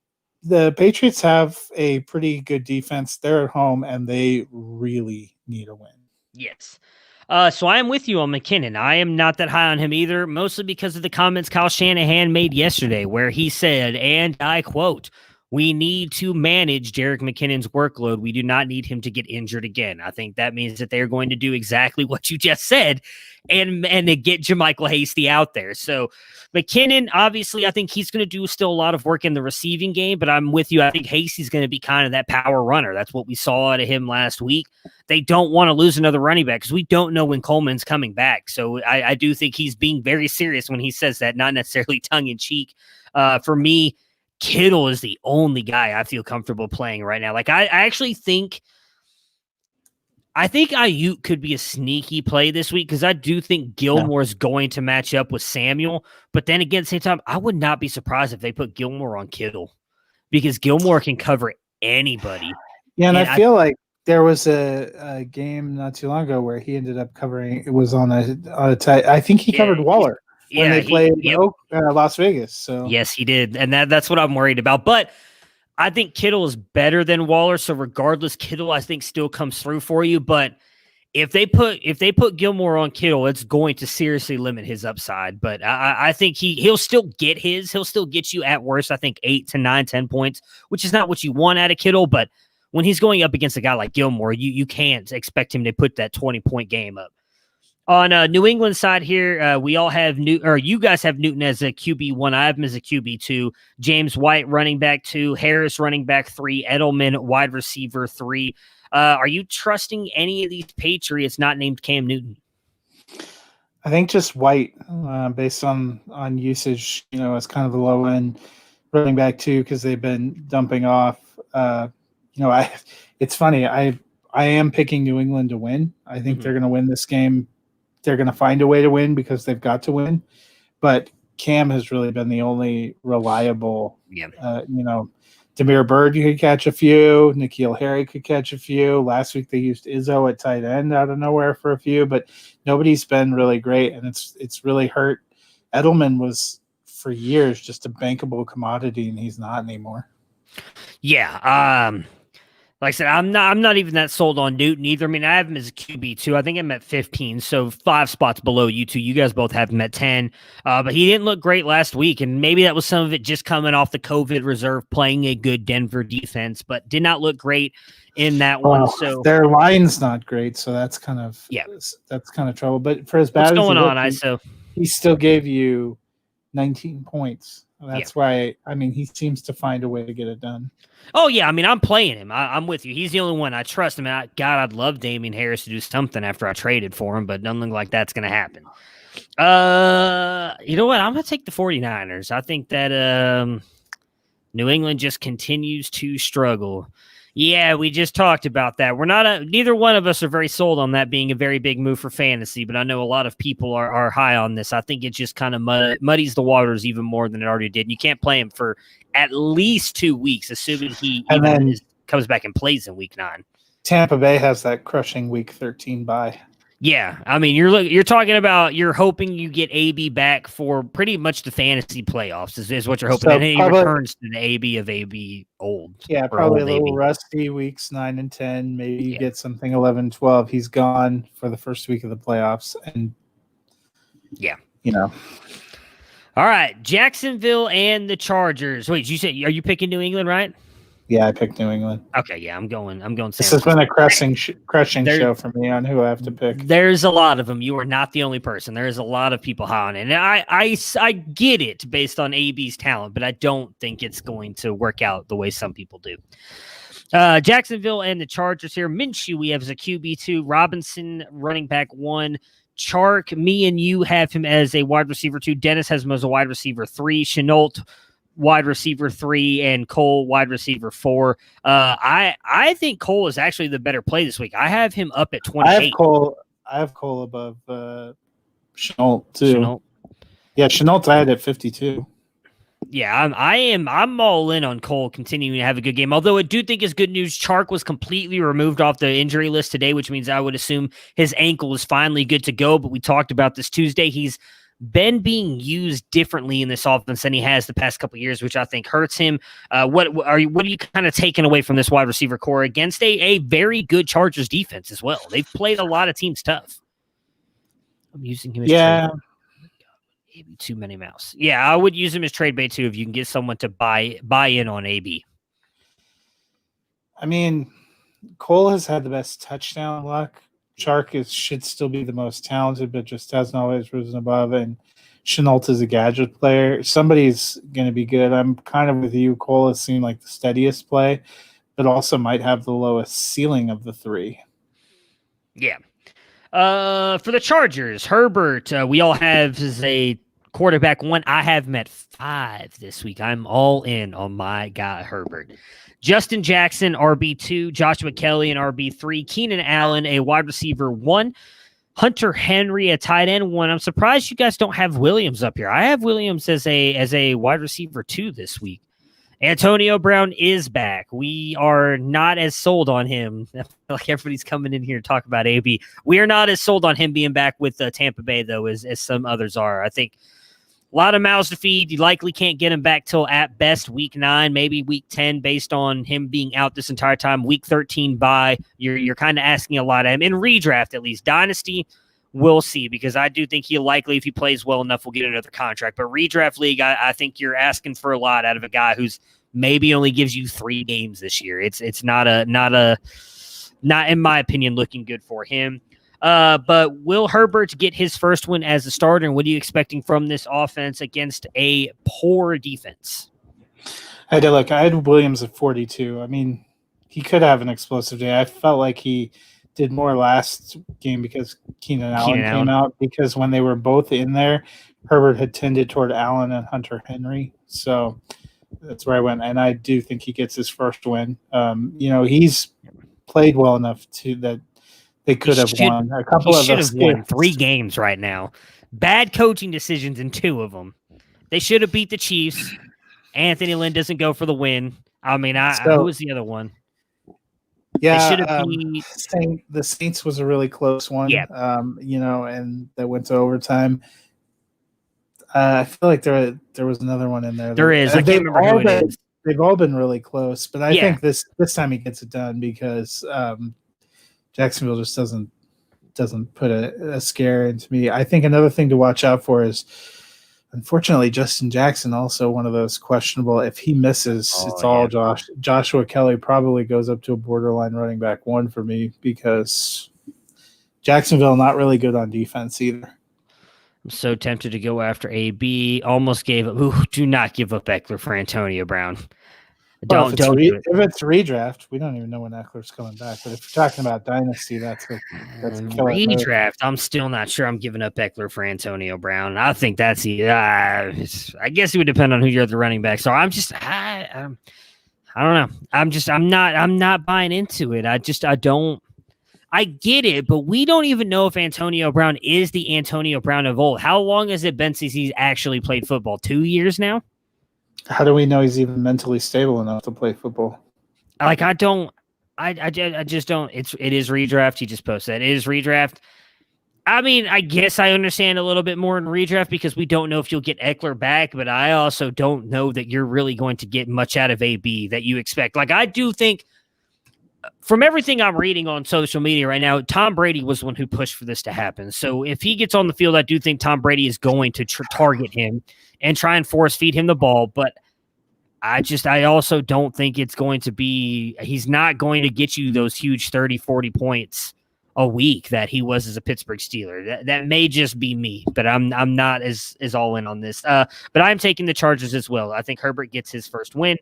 the Patriots have a pretty good defense. They're at home, and they really need a win. Yes. So I am with you on McKinnon. I am not that high on him either, mostly because of the comments Kyle Shanahan made yesterday, where he said, and I quote, "We need to manage Jerick McKinnon's workload. We do not need him to get injured again." I think that means that they're going to do exactly what you just said and to get JaMychal Hasty out there. So McKinnon, obviously, I think he's going to do still a lot of work in the receiving game, but I'm with you. I think Hasty's going to be kind of that power runner. That's what we saw out of him last week. They don't want to lose another running back because we don't know when Coleman's coming back. So I do think he's being very serious when he says that, not necessarily tongue-in-cheek. For me, Kittle is the only guy I feel comfortable playing right now. Like I actually think Ayuk could be a sneaky play this week because I do think Gilmore is going to match up with Samuel. But then again, at the same time, I would not be surprised if they put Gilmore on Kittle because Gilmore can cover anybody. Yeah, and I feel like there was a game not too long ago where he ended up covering. It was on a tight. I think he covered Waller when they played Las Vegas. So yes, he did, and that's what I'm worried about. But I think Kittle is better than Waller, so regardless, Kittle I think still comes through for you. But if they put Gilmore on Kittle, it's going to seriously limit his upside. But I think he'll still get his. He'll still get you at worst, I think 8 to 9, 10 points, which is not what you want out of Kittle, but when he's going up against a guy like Gilmore, you can't expect him to put that 20-point game up. On New England side here, we all have you guys have Newton as a QB1. I have him as a QB2. James White running back 2, Harris running back 3, Edelman wide receiver 3. Are you trusting any of these Patriots not named Cam Newton? I think just White, based on usage, as kind of the low end running back 2 because they've been dumping off. It's funny. I am picking New England to win. I think they're going to win this game. They're going to find a way to win because they've got to win. But Cam has really been the only reliable. Damiere Byrd could catch a few. N'Keal Harry could catch a few. Last week they used Izzo at tight end out of nowhere for a few, but nobody's been really great, and it's really hurt. Edelman was for years just a bankable commodity, and he's not anymore. Yeah. Like I said, I'm not even that sold on Newton either. I mean, I have him as a QB2. I think I'm at 15, so 5 spots below you two. You guys both have him at 10. But he didn't look great last week, and maybe that was some of it just coming off the COVID reserve, playing a good Denver defense, but did not look great in that one. So their line's not great, so that's kind of trouble. But for as bad what's going on, ISO? He still gave you 19 points. That's why, he seems to find a way to get it done. Oh, yeah. I mean, I'm playing him. I'm with you. He's the only one. I trust him. And I'd love Damian Harris to do something after I traded for him, but nothing like that's going to happen. You know what? I'm going to take the 49ers. I think that New England just continues to struggle. Yeah, we just talked about that. We're not neither one of us are very sold on that being a very big move for fantasy, but I know a lot of people are high on this. I think it just kind of muddies the waters even more than it already did. You can't play him for at least 2 weeks, assuming he comes back and plays in week 9. Tampa Bay has that crushing week 13 bye. Yeah, I mean, you're talking about you're hoping you get AB back for pretty much the fantasy playoffs is what you're hoping. So and he returns to the AB of AB old. Yeah, probably a little AB. Rusty weeks 9 and 10. Maybe you get something 11, 12. He's gone for the first week of the playoffs. And, All right, Jacksonville and the Chargers. Wait, you said, are you picking New England, right? Yeah, I picked New England. Okay, yeah, I'm going. This has been a crushing show for me on who I have to pick. There's a lot of them. You are not the only person. There's a lot of people high on it. And I get it based on AB's talent, but I don't think it's going to work out the way some people do. Jacksonville and the Chargers here. Minshew we have as a QB2. Robinson running back 1. Chark, me and you have him as a wide receiver 2. Dennis has him as a wide receiver 3. Chenault, wide receiver 3, and Cole, wide receiver 4. I think Cole is actually the better play this week. I have him up at 28. I have Cole above Chenault too. Chenault. Yeah, Chenault I had at 52. Yeah, I'm all in on Cole continuing to have a good game. Although I do think it's good news. Chark was completely removed off the injury list today, which means I would assume his ankle is finally good to go. But we talked about this Tuesday. He's been being used differently in this offense than he has the past couple of years, which I think hurts him. What are you kind of taking away from this wide receiver core against a very good Chargers defense as well? They've played a lot of teams tough. I'm using him as trade. Maybe too many mouse. Yeah, I would use him as trade bait too if you can get someone to buy in on AB. I mean, Cole has had the best touchdown luck. Chark should still be the most talented, but just hasn't always risen above. And Chenault is a gadget player. Somebody's going to be good. I'm kind of with you. Cole has seemed like the steadiest play, but also might have the lowest ceiling of the three. Yeah. For the Chargers, Herbert, we all have as a quarterback 1. I have him at 5 this week. I'm all in on my guy, Herbert. Justin Jackson, RB2, Joshua Kelly, an RB3, Keenan Allen, a wide receiver 1, Hunter Henry, a tight end 1. I'm surprised you guys don't have Williams up here. I have Williams as a wide receiver 2 this week. Antonio Brown is back. We are not as sold on him. I feel like everybody's coming in here to talk about AB. We are not as sold on him being back with Tampa Bay, though, as some others are. I think a lot of mouths to feed. You likely can't get him back till at best week 9, maybe week 10, based on him being out this entire time. Week 13 bye. You're kind of asking a lot of him. In redraft, at least. Dynasty, we'll see, because I do think he'll likely, if he plays well enough, will get another contract. But redraft league, I think you're asking for a lot out of a guy who's maybe only gives you 3 games this year. It's not in my opinion looking good for him. But will Herbert get his first win as a starter? And what are you expecting from this offense against a poor defense? I had Williams at 42. I mean, he could have an explosive day. I felt like he did more last game because Keenan Allen came out, because when they were both in there, Herbert had tended toward Allen and Hunter Henry. So that's where I went. And I do think he gets his first win. He's played well enough that they could have won a couple of those. Won 3 games right now. Bad coaching decisions in 2 of them. They should have beat the Chiefs. Anthony Lynn doesn't go for the win. I mean, who was the other one? Yeah, the Saints was a really close one. Yeah. And that went to overtime. I feel like there was another one in there. There is. I can't remember who it is. They've all been really close, but I think this time he gets it done because Jacksonville just doesn't put a scare into me. I think another thing to watch out for is, unfortunately, Justin Jackson, also one of those questionable. If he misses, all Josh. Joshua Kelly probably goes up to a borderline running back 1 for me, because Jacksonville not really good on defense either. I'm so tempted to go after AB. Almost gave up. Ooh, do not give up Eckler for Antonio Brown. Don't do it. If it's redraft, we don't even know when Eckler's coming back. But if you're talking about dynasty, that's redraft. I'm still not sure I'm giving up Eckler for Antonio Brown. I think that's I guess it would depend on who your other running backs are. I don't know. I'm not buying into it. I get it, but we don't even know if Antonio Brown is the Antonio Brown of old. How long has it been since he's actually played football? 2 years now? How do we know he's even mentally stable enough to play football? I just don't. It is redraft. He just posted that. It is redraft. I mean, I guess I understand a little bit more in redraft because we don't know if you'll get Eckler back, but I also don't know that you're really going to get much out of AB that you expect. I do think, from everything I'm reading on social media right now, Tom Brady was the one who pushed for this to happen. So if he gets on the field, I do think Tom Brady is going to target him and try and force feed him the ball. But I also don't think it's going to be, he's not going to get you those huge 30, 40 points a week that he was as a Pittsburgh Steeler. That may just be me, but I'm not as all in on this. But I'm taking the Chargers as well. I think Herbert gets his first win.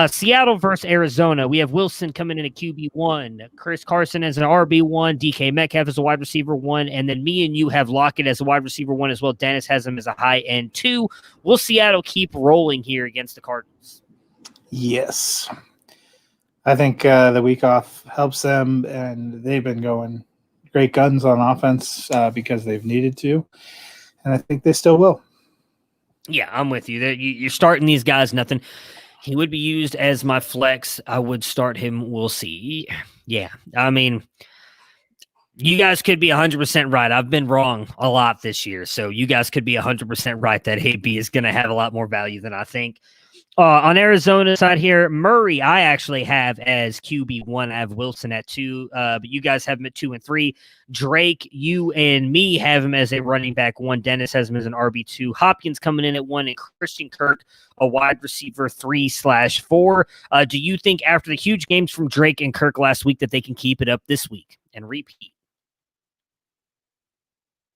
Seattle versus Arizona. We have Wilson coming in at QB1, Chris Carson as an RB1, DK Metcalf as a wide receiver 1, and then me and you have Lockett as a wide receiver 1 as well. Dennis has him as a high end 2. Will Seattle keep rolling here against the Cardinals? Yes. I think the week off helps them, and they've been going great guns on offense because they've needed to, and I think they still will. Yeah, I'm with you. You're starting these guys nothing. He would be used as my flex. I would start him. We'll see. Yeah. I mean, You guys could be 100% right. I've been wrong a lot this year. So you guys could be 100% right that Higby is going to have a lot more value than I think. On Arizona's side here, Murray, I actually have as QB1. I have Wilson at 2, but you guys have him at 2 and 3. Drake, you and me have him as a running back 1. Dennis has him as an RB2. Hopkins coming in at 1, and Christian Kirk, a wide receiver 3/4. Do you think after the huge games from Drake and Kirk last week that they can keep it up this week and repeat?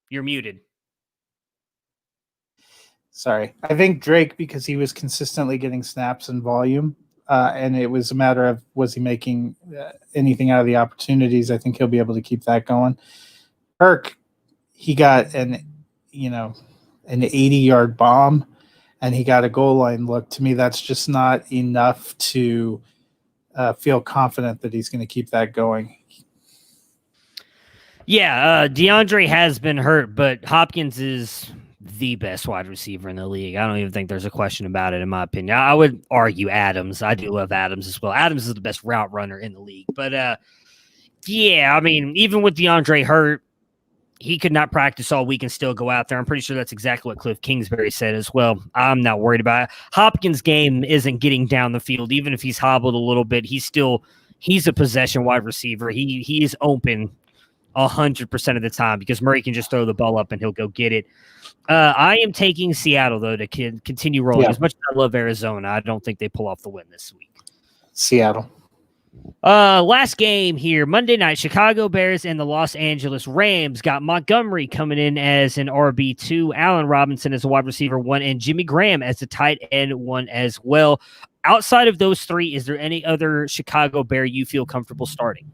You're muted. Sorry. I think Drake, because he was consistently getting snaps and volume, and it was a matter of was he making anything out of the opportunities. I think he'll be able to keep that going. Kirk, he got an 80-yard bomb, and he got a goal line look. To me, that's just not enough to feel confident that he's going to keep that going. Yeah, DeAndre has been hurt, but Hopkins is the best wide receiver in the league. I don't even think there's a question about it, in my opinion. I would argue Adams. I do love Adams as well. Adams is the best route runner in the league. But, yeah, I mean, even with DeAndre hurt, he could not practice all week and still go out there. I'm pretty sure that's exactly what Cliff Kingsbury said as well. I'm not worried about it. Hopkins' game isn't getting down the field. Even if he's hobbled a little bit, he's a possession wide receiver. He is open 100% of the time because Murray can just throw the ball up and he'll go get it. I am taking Seattle, though, to continue rolling. Yeah. As much as I love Arizona, I don't think they pull off the win this week. Seattle. Last game here, Monday night, Chicago Bears and the Los Angeles Rams got Montgomery coming in as an RB2, Allen Robinson as a wide receiver 1, and Jimmy Graham as a tight end 1 as well. Outside of those 3, is there any other Chicago Bear you feel comfortable starting?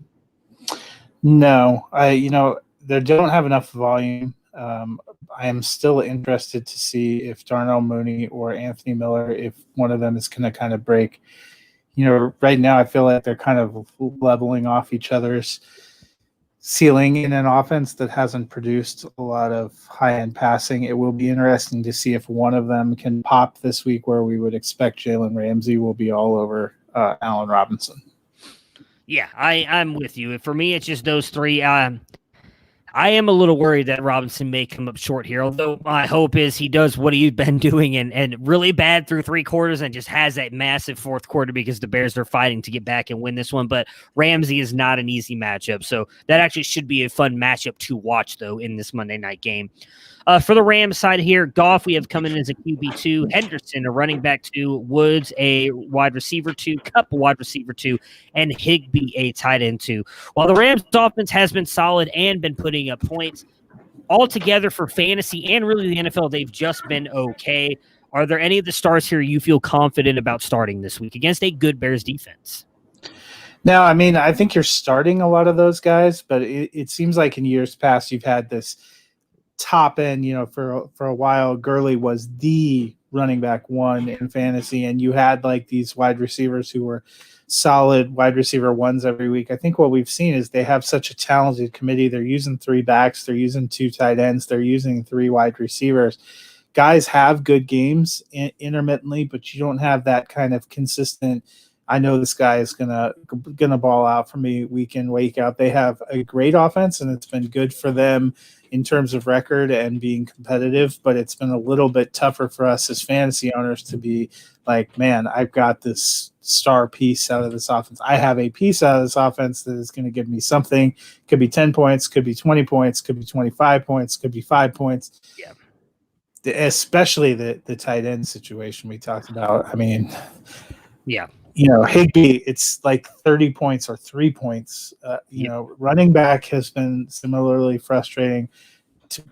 No, they don't have enough volume. I am still interested to see if Darnell Mooney or Anthony Miller, if one of them is going to kind of break. Right now I feel like they're kind of leveling off each other's ceiling in an offense that hasn't produced a lot of high-end passing. It will be interesting to see if one of them can pop this week, where we would expect Jalen Ramsey will be all over Allen Robinson. Yeah, I'm with you. For me, it's just those 3. I am a little worried that Robinson may come up short here, although my hope is he does what he's been doing and really bad through 3 quarters and just has that massive 4th quarter because the Bears are fighting to get back and win this one. But Ramsey is not an easy matchup, so that actually should be a fun matchup to watch, though, in this Monday night game. For the Rams side here, Goff, we have coming in as a QB2, Henderson, a running back 2, Woods, a wide receiver 2, Kupp, a wide receiver 2, and Higbee, a tight end 2. While the Rams offense has been solid and been putting up points, altogether for fantasy and really the NFL, they've just been okay. Are there any of the stars here you feel confident about starting this week against a good Bears defense? No, I mean, I think you're starting a lot of those guys, but it seems like in years past you've had this top end, for a while. Gurley was the running back 1 in fantasy, and you had like these wide receivers who were solid wide receiver 1s every week. I think what we've seen is they have such a talented committee. They're using 3 backs, they're using 2 tight ends, they're using 3 wide receivers. Guys have good games intermittently, but you don't have that kind of consistent, I know this guy is gonna ball out for me week in, week out. They have a great offense, and it's been good for them in terms of record and being competitive, but it's been a little bit tougher for us as fantasy owners to be like, man, I've got this star piece out of this offense. I have a piece out of this offense that is going to give me something. Could be 10 points, could be 20 points, could be 25 points, could be 5 points. Yeah. Especially the tight end situation we talked about. I mean, yeah. Higbee, it's like 30 points or 3 points. Running back has been similarly frustrating.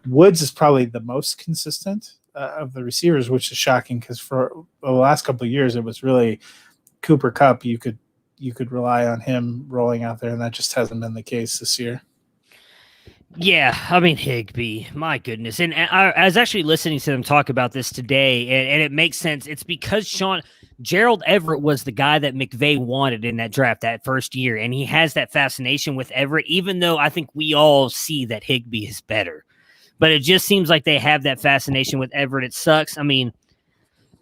Woods is probably the most consistent of the receivers, which is shocking because for the last couple of years, it was really Cooper Kupp. You could rely on him rolling out there, and that just hasn't been the case this year. Yeah, I mean, Higbee, my goodness. And I was actually listening to them talk about this today, and it makes sense. It's because Gerald Everett was the guy that McVay wanted in that draft that first year, and he has that fascination with Everett, even though I think we all see that Higbee is better. But it just seems like they have that fascination with Everett. It sucks. I mean,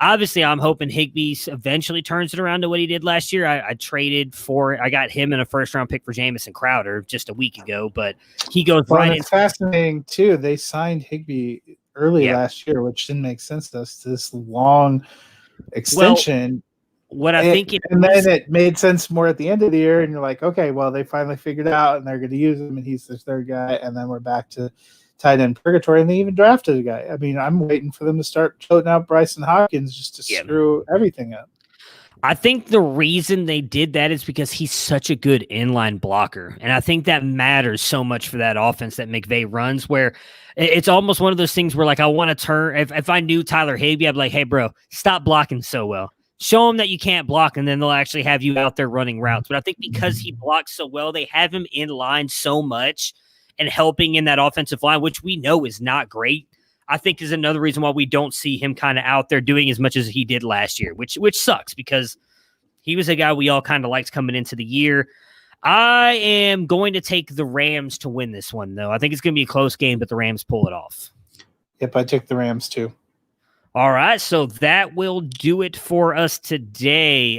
Obviously, I'm hoping Higbee eventually turns it around to what he did last year. I traded for, I got him in a first-round pick for Jamison Crowder just a week ago, but he goes right into. It's fascinating too. They signed Higbee early last year, which didn't make sense to us. This long extension. What I think then it made sense more at the end of the year, and you're like, okay, well, they finally figured out, and they're going to use him, and he's the third guy, and then we're back to tight end purgatory, and they even drafted a guy. I mean, I'm waiting for them to start toting out Bryson Hopkins just to screw everything up. I think the reason they did that is because he's such a good inline blocker. And I think that matters so much for that offense that McVay runs, where it's almost one of those things where, like, I want to turn, if I knew Tyler Higbee, I'd be like, hey, bro, stop blocking so well. Show them that you can't block, and then they'll actually have you out there running routes. But I think because he blocks so well, they have him in line so much and helping in that offensive line, which we know is not great, I think is another reason why we don't see him kind of out there doing as much as he did last year, which sucks because he was a guy we all kind of liked coming into the year. I am going to take the Rams to win this one, though. I think it's going to be a close game, but the Rams pull it off. Yep, I took the Rams too. All right, so that will do it for us today.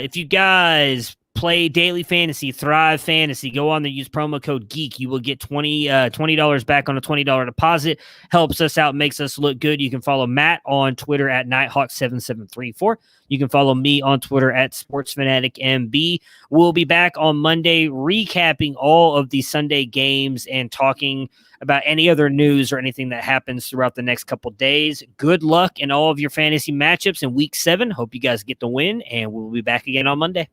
If you guys play daily fantasy, Thrive Fantasy, go on there, use promo code GEEK. You will get $20 back on a $20 deposit. Helps us out, makes us look good. You can follow Matt on Twitter at Nighthawk7734. You can follow me on Twitter at SportsFanaticMB. We'll be back on Monday recapping all of the Sunday games and talking about any other news or anything that happens throughout the next couple days. Good luck in all of your fantasy matchups in Week 7. Hope you guys get the win, and we'll be back again on Monday.